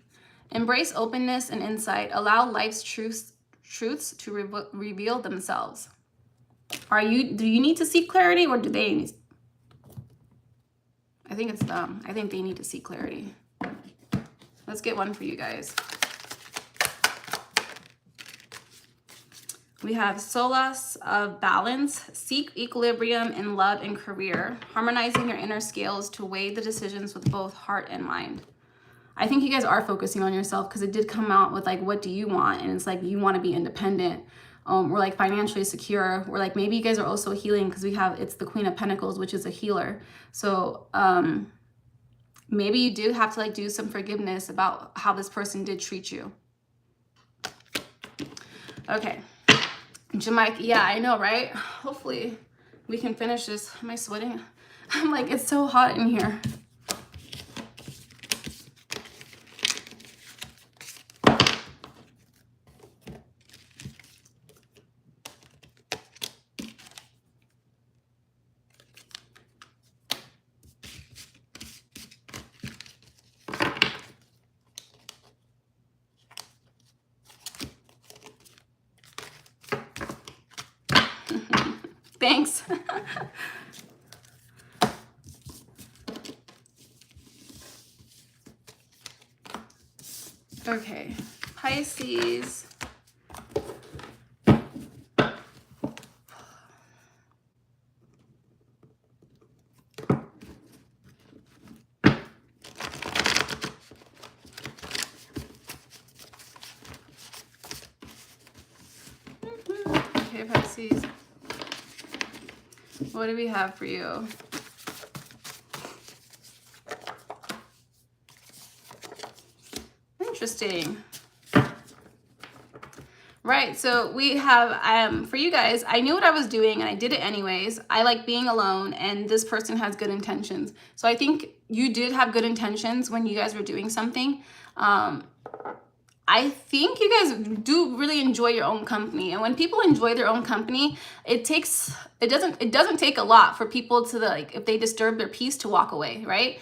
Embrace openness and insight. Allow life's truths to reveal themselves. Do you need to seek clarity, or do they need? I think it's them. I think they need to seek clarity. Let's get one for you guys. We have solace of balance. Seek equilibrium in love and career. Harmonizing your inner scales to weigh the decisions with both heart and mind. I think you guys are focusing on yourself, because it did come out with like, what do you want? And it's like, you want to be independent. We're like financially secure. We're like, maybe you guys are also healing, because it's the Queen of Pentacles, which is a healer. So maybe you do have to like do some forgiveness about how this person did treat you. Okay. Jamaica. Yeah, I know, right? Hopefully we can finish this. Am I sweating? I'm like, it's so hot in here. Thanks. Okay, Pisces. Okay, Pisces. What do we have for you? Interesting. Right, so we have, for you guys, I knew what I was doing and I did it anyways. I like being alone, and this person has good intentions. So I think you did have good intentions when you guys were doing something. I think you guys do really enjoy your own company, and when people enjoy their own company, it doesn't take a lot for people to like, if they disturb their peace, to walk away, right?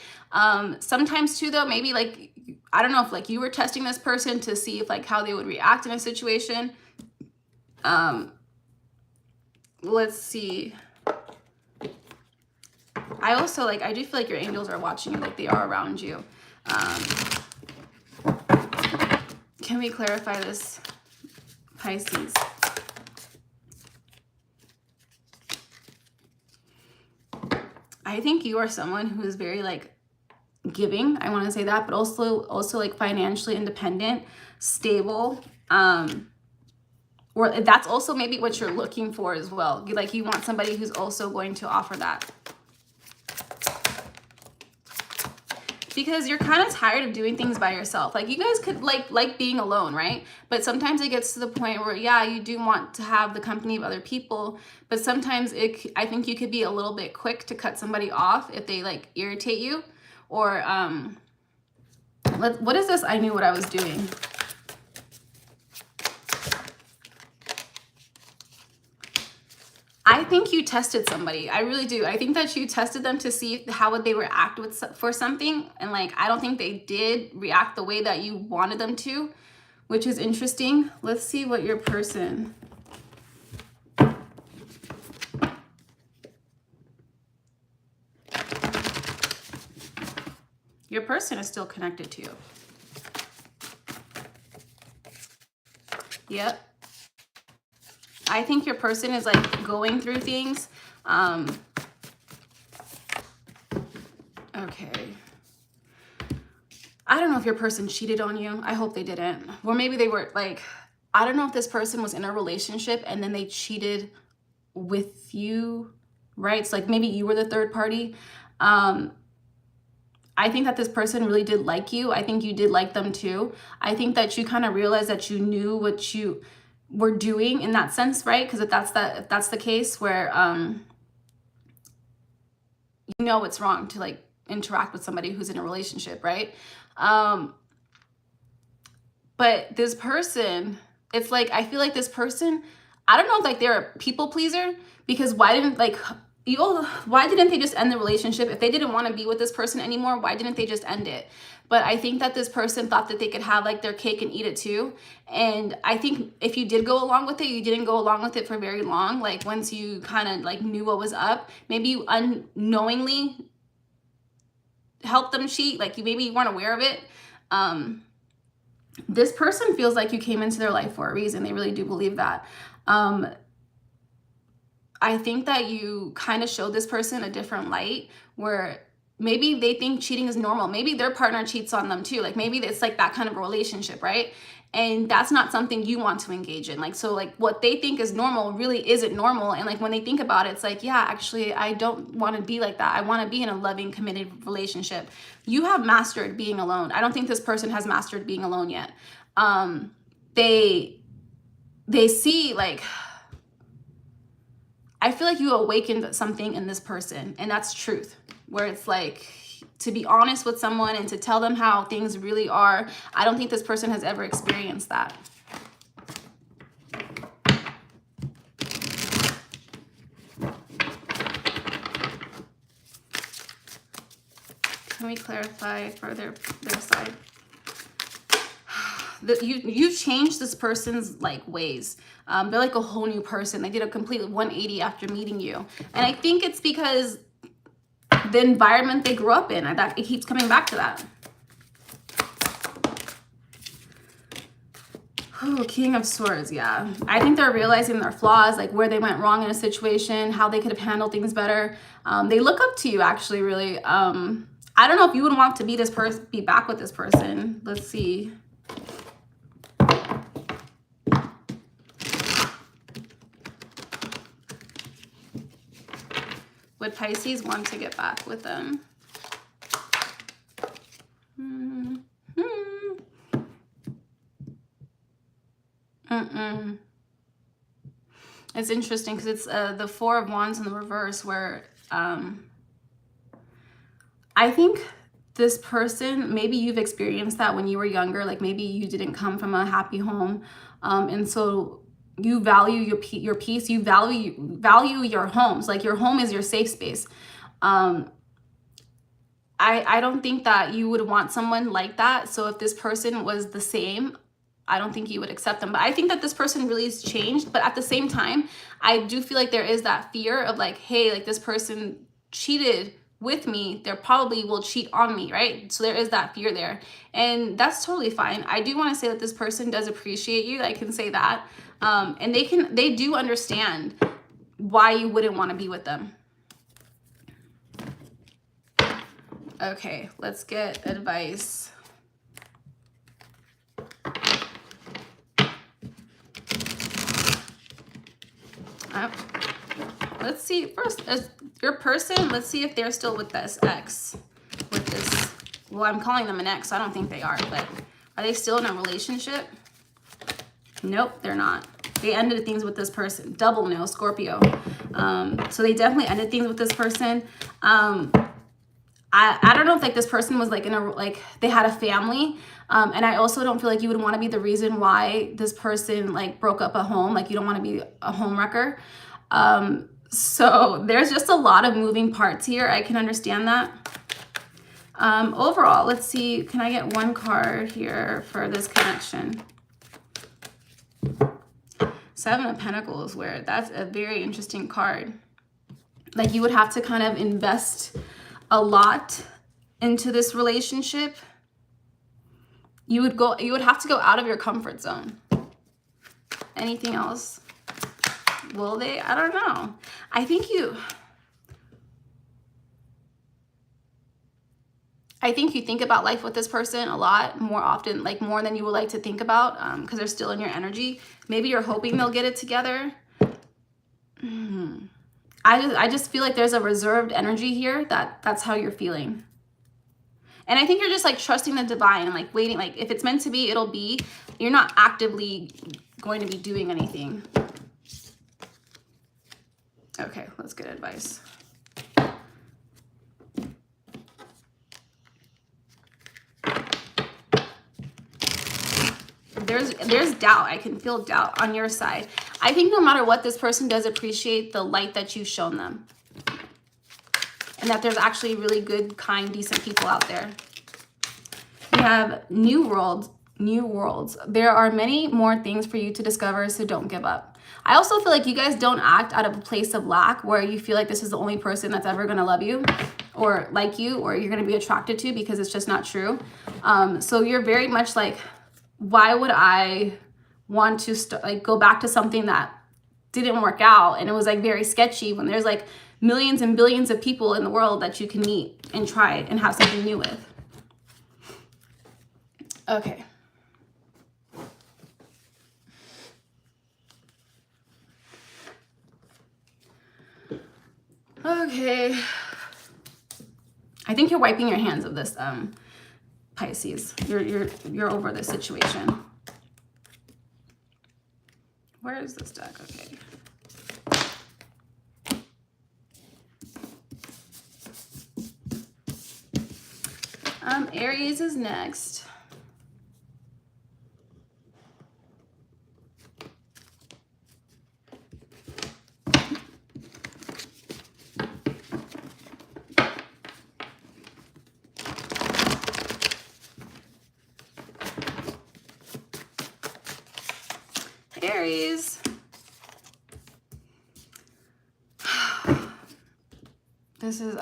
Sometimes too though, maybe like, I don't know if like you were testing this person to see if like how they would react in a situation. Let's see. I also like, I do feel like your angels are watching you, like they are around you. Can we clarify this, Pisces? I think you are someone who is very like giving. I want to say that, but also like financially independent, stable. Or that's also maybe what you're looking for as well. Like you want somebody who's also going to offer that. because you're kind of tired of doing things by yourself. Like you guys could like being alone, right? But sometimes it gets to the point where, yeah, you do want to have the company of other people, but sometimes I think you could be a little bit quick to cut somebody off if they like irritate you. Or what is this? I knew what I was doing. I think you tested somebody. I really do. I think that you tested them to see how would they react for something. And like, I don't think they did react the way that you wanted them to, which is interesting. Let's see what your person... Your person is still connected to you. Yep. I think your person is like going through things. Okay. I don't know if your person cheated on you. I hope they didn't. Or maybe they were like, I don't know if this person was in a relationship and then they cheated with you, right? It's like maybe you were the third party. I think that this person really did like you. I think you did like them too. I think that you kind of realized that you knew what you were doing in that sense, right? Because if that's the case where you know it's wrong to like interact with somebody who's in a relationship, right? But this person, it's like, I feel like this person, I don't know if like they're a people pleaser, because why didn't they just end the relationship? If they didn't want to be with this person anymore, why didn't they just end it? But I think that this person thought that they could have like their cake and eat it too. And I think if you did go along with it, you didn't go along with it for very long. Like once you kind of like knew what was up, maybe you unknowingly helped them cheat. Like maybe you weren't aware of it. This person feels like you came into their life for a reason. They really do believe that. I think that you kind of showed this person a different light where maybe they think cheating is normal. Maybe their partner cheats on them too. Like maybe it's like that kind of relationship, right? And that's not something you want to engage in. Like, so like what they think is normal really isn't normal. And like when they think about it, it's like, yeah, actually, I don't want to be like that. I want to be in a loving, committed relationship. You have mastered being alone. I don't think this person has mastered being alone yet. They see like, I feel like you awakened something in this person, and that's truth, where it's like to be honest with someone and to tell them how things really are. I don't think this person has ever experienced that. Can we clarify further their side? You changed this person's like ways. They're like a whole new person. They did a complete 180 after meeting you. And I think it's because the environment they grew up in, that it keeps coming back to that. Oh, King of Swords, yeah. I think they're realizing their flaws, like where they went wrong in a situation, how they could have handled things better. They look up to you, actually, really. I don't know if you would want to be back with this person. Let's see. Would Pisces want to get back with them? It's interesting because it's the Four of Wands in the reverse, where I think this person, maybe you've experienced that when you were younger, like maybe you didn't come from a happy home, and so you value your peace, you value your homes, like your home is your safe space. I don't think that you would want someone like that. So if this person was the same, I don't think you would accept them. But I think that this person really has changed. But at the same time, I do feel like there is that fear of like, hey, like this person cheated with me, they probably will cheat on me, right? So there is that fear there, and that's totally fine. I do want to say that this person does appreciate you. I can say that, and they do understand why you wouldn't want to be with them. Okay, let's get advice. Let's see first, as your person, let's see if they're still with this ex, with this well, I'm calling them an ex, so I don't think they are, but are they still in a relationship? Nope, they're not. They ended things with this person. Double no, Scorpio. So they definitely ended things with this person. I don't know if like this person was like in a, like they had a family. And I also don't feel like you would want to be the reason why this person like broke up a home. Like you don't want to be a home wrecker. So there's just a lot of moving parts here. I can understand that. Overall, let's see. Can I get one card here for this connection? Seven of Pentacles, where that's a very interesting card. Like you would have to kind of invest a lot into this relationship. You would have to go out of your comfort zone. Anything else? Will they? I don't know. I think you think about life with this person a lot more often, like more than you would like to think about, because they're still in your energy. Maybe you're hoping they'll get it together. I just feel like there's a reserved energy here that's how you're feeling. And I think you're just like trusting the divine and like waiting, like if it's meant to be, it'll be. You're not actively going to be doing anything. Okay, let's get advice. There's doubt. I can feel doubt on your side. I think no matter what, this person does appreciate the light that you've shown them. And that there's actually really good, kind, decent people out there. We have new worlds. There are many more things for you to discover, so don't give up. I also feel like you guys don't act out of a place of lack where you feel like this is the only person that's ever going to love you or like you or you're going to be attracted to, because it's just not true. So you're very much like, why would I want to go back to something that didn't work out and it was like very sketchy when there's like millions and billions of people in the world that you can meet and try and have something new with. Okay. Okay. I think you're wiping your hands of this, Pisces. You're over this situation. Where is this deck? Okay. Aries is next. Aries.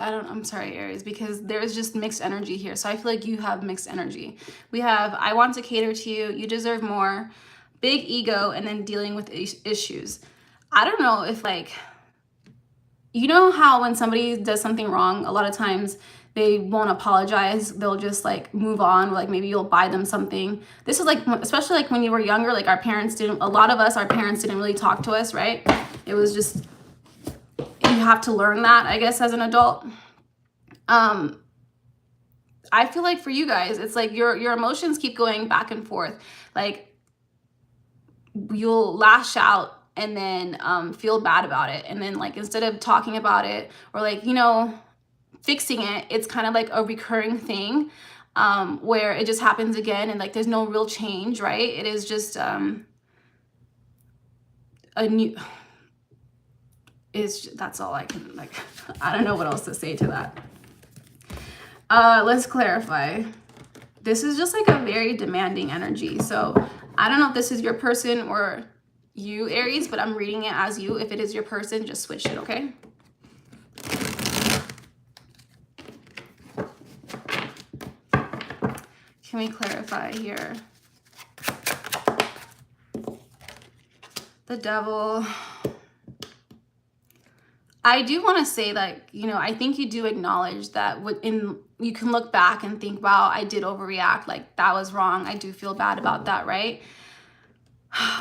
I'm sorry, Aries, because there's just mixed energy here. So I feel like you have mixed energy. We have, I want to cater to you. You deserve more. Big ego, and then dealing with issues. I don't know if like, you know how when somebody does something wrong, a lot of times they won't apologize. They'll just like move on. Like maybe you'll buy them something. This is like, especially like when you were younger, like our parents didn't really talk to us, right? It was just, you have to learn that, I guess, as an adult. I feel like for you guys, it's like your emotions keep going back and forth. Like you'll lash out and then feel bad about it. And then like, instead of talking about it or like, you know, fixing it, it's kind of like a recurring thing where it just happens again. And like, there's no real change, right? It is just that's all I can, like, I don't know what else to say to that. Let's clarify. This is just like a very demanding energy. So I don't know if this is your person or you, Aries, but I'm reading it as you. If it is your person, just switch it, okay? Can we clarify here? The Devil. I do want to say that, you know, I think you do acknowledge that you can look back and think, wow, I did overreact. Like that was wrong. I do feel bad about that, right?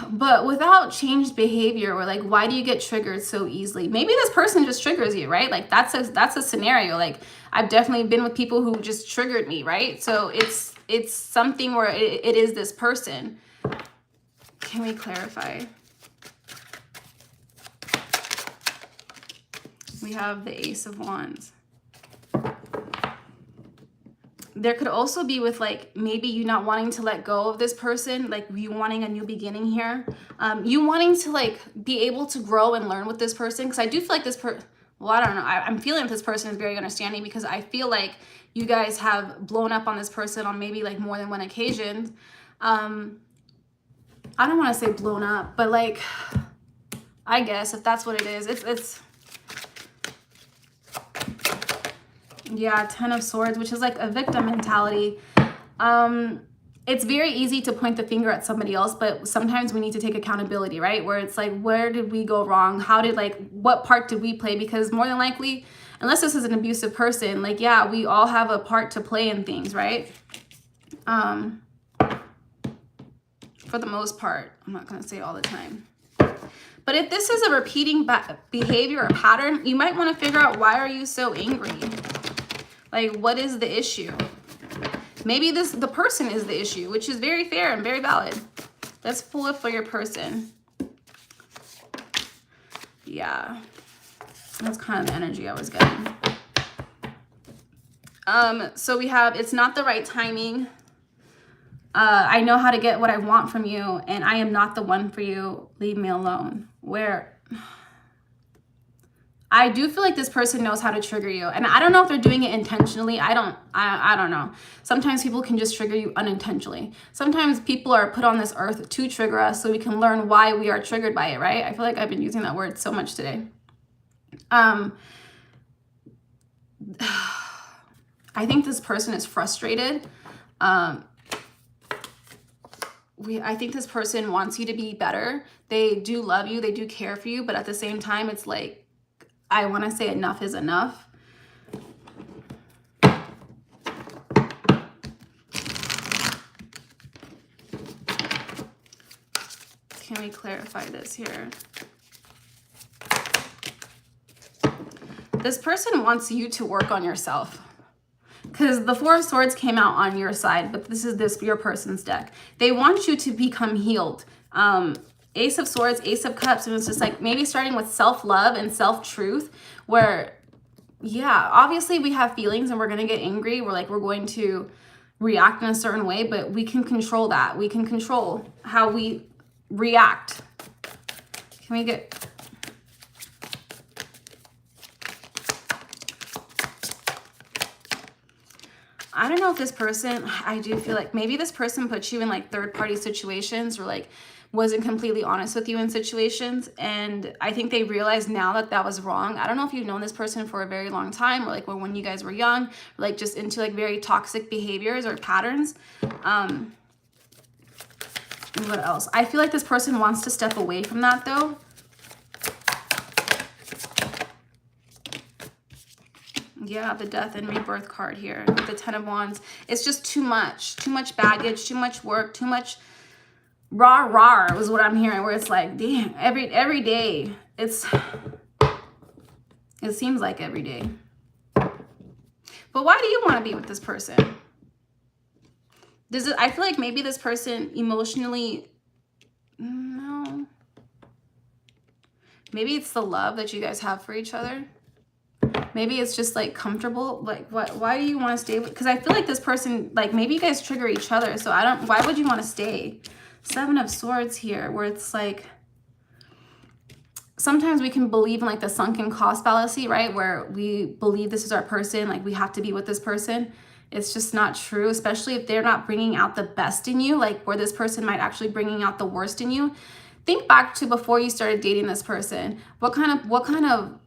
But without changed behavior, or like, why do you get triggered so easily? Maybe this person just triggers you, right? Like that's a scenario. Like I've definitely been with people who just triggered me, right? So it's something where it is this person. Can we clarify? We have the Ace of Wands. There could also be with like maybe you not wanting to let go of this person, like you wanting a new beginning here. You wanting to like be able to grow and learn with this person. Because I do feel like this well, I don't know. I'm feeling this person is very understanding, because I feel like you guys have blown up on this person on maybe like more than one occasion. I don't want to say blown up, but like, I guess if that's what it is, it's yeah, 10 of Swords, which is like a victim mentality. It's very easy to point the finger at somebody else, but sometimes we need to take accountability, right? Where it's like, where did we go wrong? How did, like, what part did we play? Because more than likely, unless this is an abusive person, like, yeah, we all have a part to play in things, right? For the most part, I'm not going to say all the time. But if this is a repeating behavior or pattern, you might want to figure out, why are you so angry? Like, what is the issue? Maybe the person is the issue, which is very fair and very valid. Let's pull it for your person. Yeah, that's kind of the energy I was getting. So we have, it's not the right timing. I know how to get what I want from you, and I am not the one for you. Leave me alone. Where I do feel like this person knows how to trigger you. And I don't know if they're doing it intentionally. I don't know. Sometimes people can just trigger you unintentionally. Sometimes people are put on this earth to trigger us so we can learn why we are triggered by it, right? I feel like I've been using that word so much today. I think this person is frustrated. I think this person wants you to be better. They do love you. They do care for you. But at the same time, it's like, I want to say enough is enough. Can we clarify this here? This person wants you to work on yourself. Because the Four of Swords came out on your side, but this is your person's deck. They want you to become healed. Ace of Swords, Ace of Cups, and it's just like maybe starting with self-love and self-truth, where, yeah, obviously we have feelings and we're going to get angry. We're going to react in a certain way, but we can control that. We can control how we react. Can we get... I don't know if this person, I do feel like maybe this person puts you in like third-party situations, or like wasn't completely honest with you in situations, and I think they realize now that that was wrong. I don't know if you've known this person for a very long time, or like when you guys were young, or like just into like very toxic behaviors or patterns. What else? I feel like this person wants to step away from that though. Yeah, the Death and Rebirth card here, the 10 of Wands. It's just too much baggage, too much work, too much rah was what I'm hearing, where it's like, damn, every day, it seems like every day. But why do you want to be with this person? I feel like maybe this person emotionally, no. Maybe it's the love that you guys have for each other. Maybe it's just like comfortable. Like, why do you want to stay with? Because I feel like this person, like maybe you guys trigger each other. So why would you want to stay? 7 of Swords here, where it's like, sometimes we can believe in like the sunken cost fallacy, right? Where we believe this is our person, like we have to be with this person. It's just not true, especially if they're not bringing out the best in you, like where this person might actually bringing out the worst in you. Think back to before you started dating this person. What kind of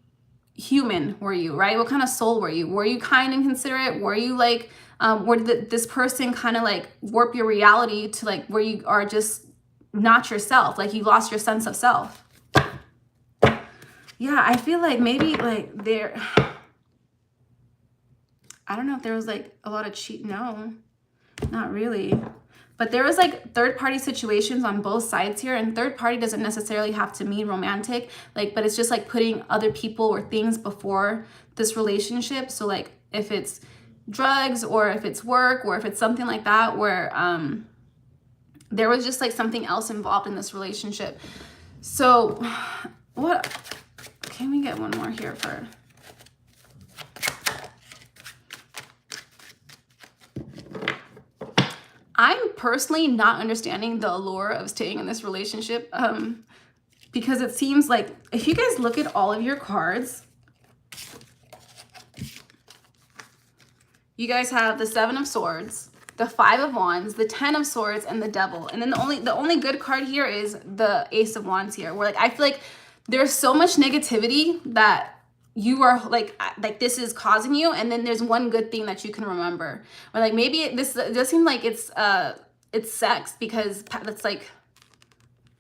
human were you, right? What kind of soul were you? Were you kind and considerate? Were you like, did this person kind of like warp your reality to like where you are just not yourself, like you lost your sense of self? Yeah, I feel like maybe like I don't know if there was like a lot of no, not really. But there was like third party situations on both sides here, and third party doesn't necessarily have to mean romantic, like, but it's just like putting other people or things before this relationship. So like if it's drugs or if it's work or if it's something like that, where there was just like something else involved in this relationship. So what, can we get one more here for, I'm personally not understanding the allure of staying in this relationship, because it seems like if you guys look at all of your cards, you guys have the Seven of Swords, the Five of Wands, the Ten of Swords, and the Devil. And then the only good card here is the Ace of Wands here, where like I feel like there's so much negativity that you are like this is causing you, and then there's one good thing that you can remember. Or like maybe this does seem like it's sex, because that's like,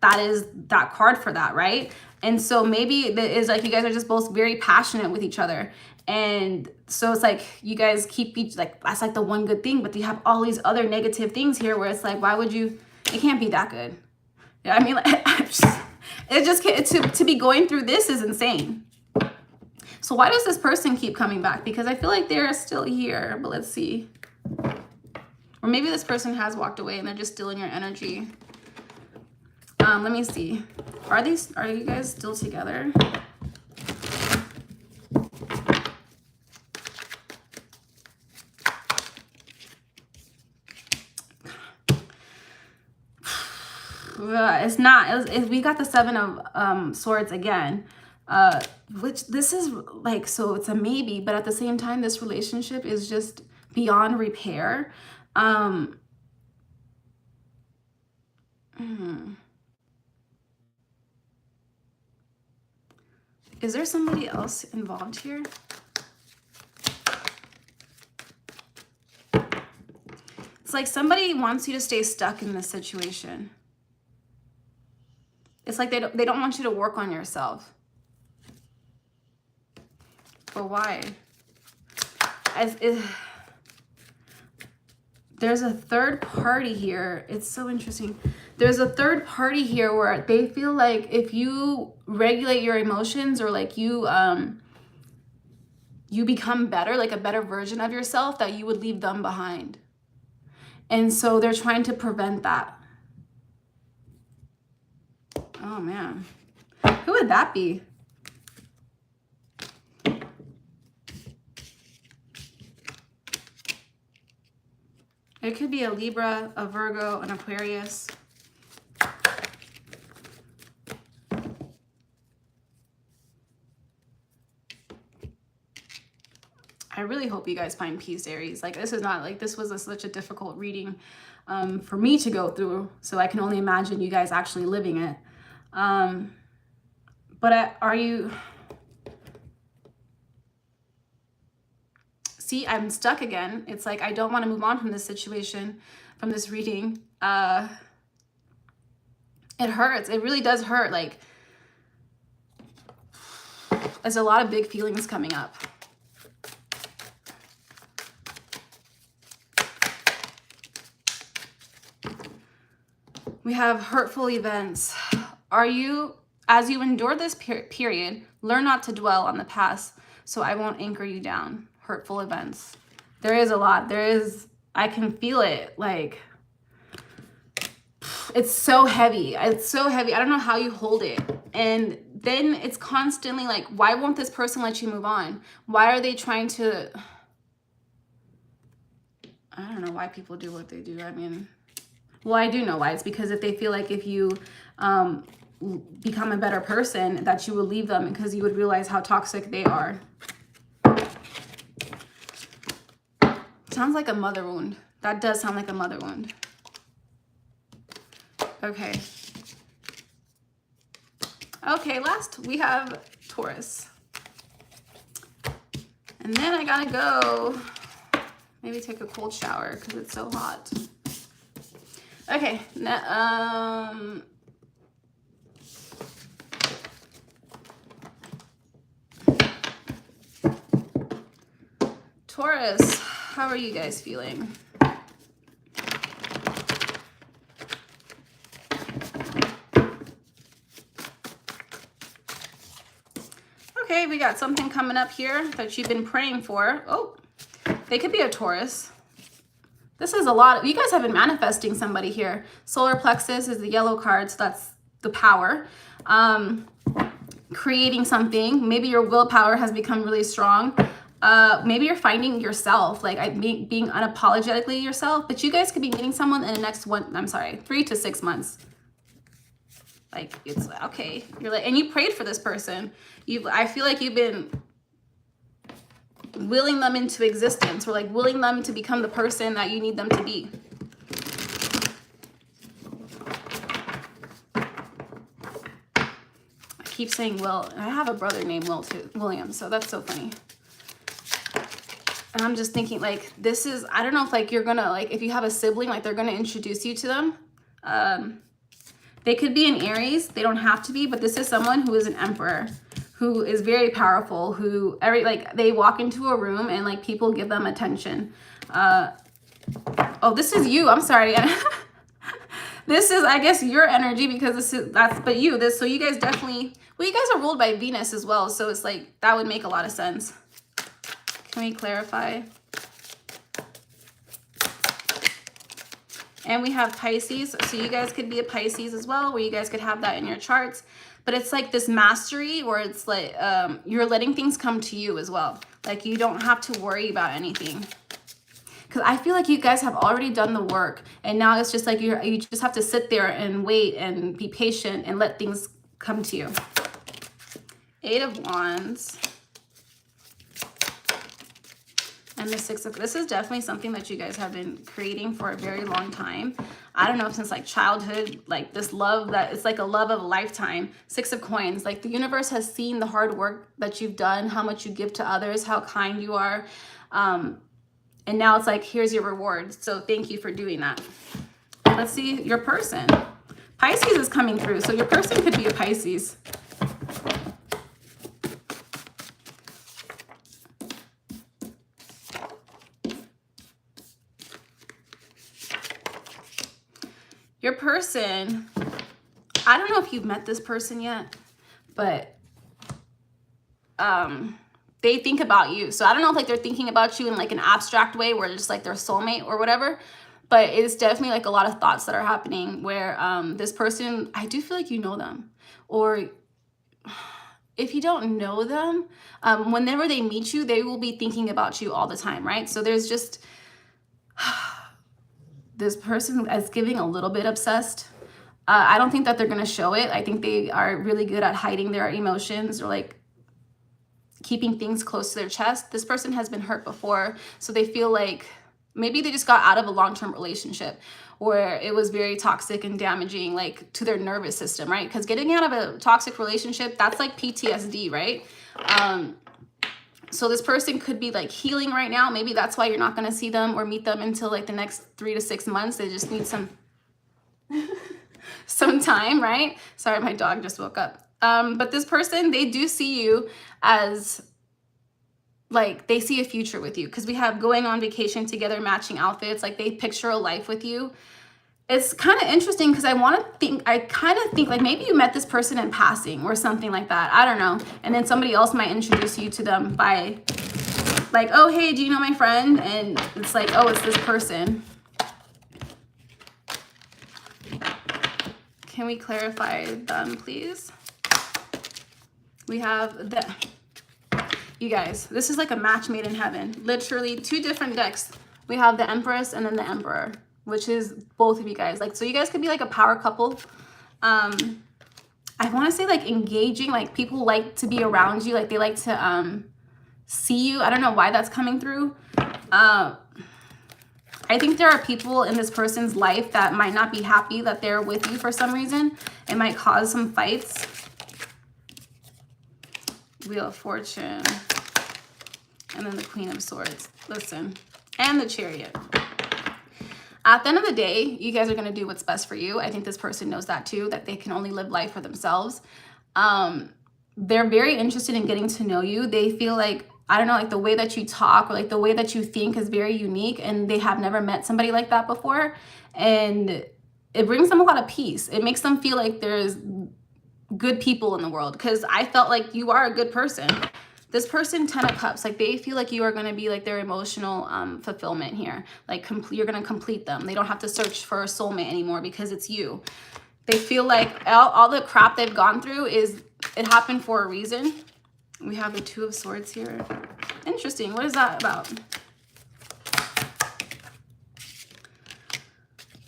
that is that card for that, right? And so maybe it is like you guys are just both very passionate with each other, and so it's like you guys keep each, like that's like the one good thing, but you have all these other negative things here where it's like, why would you, it can't be that good. Yeah, I mean, like, it just can't, to be going through this is insane. So why does this person keep coming back? Because I feel like they're still here, but let's see. Or maybe this person has walked away and they're just still in your energy. Let me see. Are you guys still together? It's not. We got the Seven of Swords again. Which this is like, so it's a maybe, but at the same time, this relationship is just beyond repair. Is there somebody else involved here? It's like somebody wants you to stay stuck in this situation. It's like they don't want you to work on yourself. But why? There's a third party here. It's so interesting. There's a third party here where they feel like if you regulate your emotions, or like you become better, like a better version of yourself, that you would leave them behind. And so they're trying to prevent that. Oh man. Who would that be? It could be a Libra, a Virgo, an Aquarius. I really hope you guys find peace, Aries. Like, this is not like, this was such a difficult reading for me to go through. So I can only imagine you guys actually living it. But are you... See, I'm stuck again. It's like, I don't want to move on from this situation, from this reading. It hurts. It really does hurt. Like, there's a lot of big feelings coming up. We have hurtful events. Are you, as you endure this period, learn not to dwell on the past, so I won't anchor you down. Hurtful events. There is a lot. There is, I can feel it. Like, it's so heavy. It's so heavy. I don't know how you hold it. And then it's constantly like, why won't this person let you move on? Why are they trying to, I don't know why people do what they do. I mean, well, I do know why. It's because if they feel like if you become a better person, that you will leave them, because you would realize how toxic they are. Sounds like a mother wound. That does sound like a mother wound. Okay. Okay, last we have Taurus. And then I gotta go maybe take a cold shower because it's so hot. Okay, Taurus, how are you guys feeling? Okay, we got something coming up here that you've been praying for. Oh, they could be a Taurus. This is a lot. You guys have been manifesting somebody here. Solar plexus is the yellow card, so that's the power. Creating something. Maybe your willpower has become really strong. Maybe you're finding yourself, like being unapologetically yourself, but you guys could be meeting someone in the next 3 to 6 months. Like, it's okay. You're like, and you prayed for this person. I feel like you've been willing them into existence, or like willing them to become the person that you need them to be. I keep saying Will. I have a brother named Will too, William, so that's so funny. And I'm just thinking, like, this is, I don't know if, like, you're gonna, like, if you have a sibling, like, they're gonna introduce you to them. They could be an Aries. They don't have to be, but this is someone who is an emperor, who is very powerful, who, they walk into a room and, like, people give them attention. Oh, this is you. I'm sorry. This is, I guess, your energy, because so you guys definitely, well, you guys are ruled by Venus as well, so it's like, that would make a lot of sense. Can we clarify? And we have Pisces, so you guys could be a Pisces as well, where you guys could have that in your charts. But it's like this mastery, where it's like you're letting things come to you as well. Like, you don't have to worry about anything. Because I feel like you guys have already done the work, and now it's just like you just have to sit there and wait and be patient and let things come to you. 8 of Wands. And the 6 of, this is definitely something that you guys have been creating for a very long time. I don't know, since like childhood, like this love that it's like a love of a lifetime. 6 of Coins, like the universe has seen the hard work that you've done, how much you give to others, how kind you are. And now it's like, here's your reward. So thank you for doing that. Let's see your person. Pisces is coming through. So your person could be a Pisces. Your person, I don't know if you've met this person yet, but they think about you. So I don't know if like they're thinking about you in like an abstract way, where it's just like their soulmate or whatever, but it's definitely like a lot of thoughts that are happening where this person, I do feel like you know them. Or if you don't know them, whenever they meet you, they will be thinking about you all the time, right? So there's just... this person is giving a little bit obsessed. I don't think that they're going to show it. I think they are really good at hiding their emotions, or like keeping things close to their chest. This person has been hurt before, so they feel like maybe they just got out of a long-term relationship where it was very toxic and damaging, like to their nervous system, right? Because getting out of a toxic relationship, that's like PTSD, right? So this person could be like healing right now. Maybe that's why you're not going to see them or meet them until like the next 3 to 6 months. They just need some time, right? Sorry, my dog just woke up. But this person, they do see you as like, they see a future with you, because we have going on vacation together, matching outfits. Like, they picture a life with you. It's kind of interesting, because I kind of think like maybe you met this person in passing or something like that. I don't know. And then somebody else might introduce you to them by like, oh, hey, do you know my friend? And it's like, oh, it's this person. Can we clarify them, please? We have the, you guys, this is like a match made in heaven. Literally 2 different decks. We have the Empress and then the Emperor, which is both of you guys. Like, so you guys could be like a power couple. I want to say like engaging, like people like to be around you. Like they like to see you. I don't know why that's coming through. I think there are people in this person's life that might not be happy that they're with you for some reason. It might cause some fights. Wheel of Fortune. And then the Queen of Swords. Listen. And the Chariot. At the end of the day, you guys are going to do what's best for you. I think this person knows that too, that they can only live life for themselves. They're very interested in getting to know you. They feel like, I don't know, like the way that you talk or like the way that you think is very unique, and they have never met somebody like that before. And it brings them a lot of peace. It makes them feel like there's good people in the world, because I felt like you are a good person. This person, 10 of Cups, like they feel like you are going to be like their emotional fulfillment here. Like you're going to complete them. They don't have to search for a soulmate anymore because it's you. They feel like all the crap they've gone through it happened for a reason. We have the 2 of Swords here. Interesting. What is that about?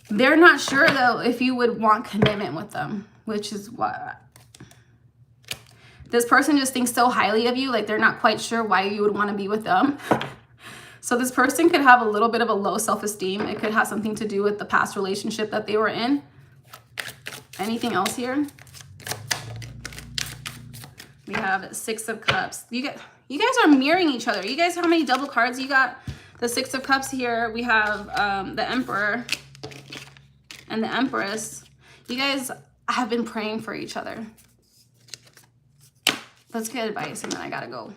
They're not sure though if you would want commitment with them, which is what this person just thinks so highly of you. Like they're not quite sure why you would want to be with them. So this person could have a little bit of a low self-esteem. It could have something to do with the past relationship that they were in. Anything else here? We have 6 of Cups. You guys are mirroring each other. You guys, how many double cards you got? The 6 of Cups here. We have the Emperor and the Empress. You guys have been praying for each other. Let's get advice and then I gotta go.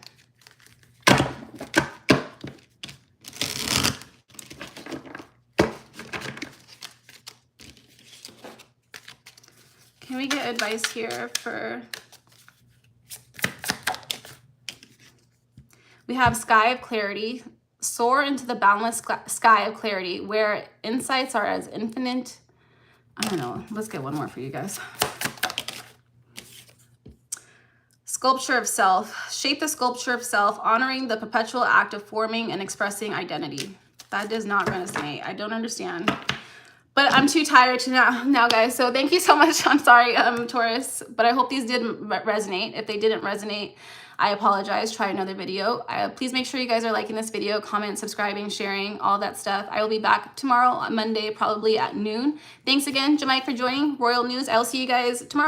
Can we get advice here for... We have Sky of Clarity. Soar into the boundless sky of clarity where insights are as infinite. I don't know. Let's get one more for you guys. Sculpture of self. Shape the sculpture of self, honoring the perpetual act of forming and expressing identity. That does not resonate. I don't understand. But I'm too tired to now, guys. So thank you so much. I'm sorry, Taurus. But I hope these did resonate. If they didn't resonate, I apologize. Try another video. Please make sure you guys are liking this video, comment, subscribing, sharing, all that stuff. I will be back tomorrow on Monday, probably at noon. Thanks again, Jamaica, for joining Royal News. I'll see you guys tomorrow.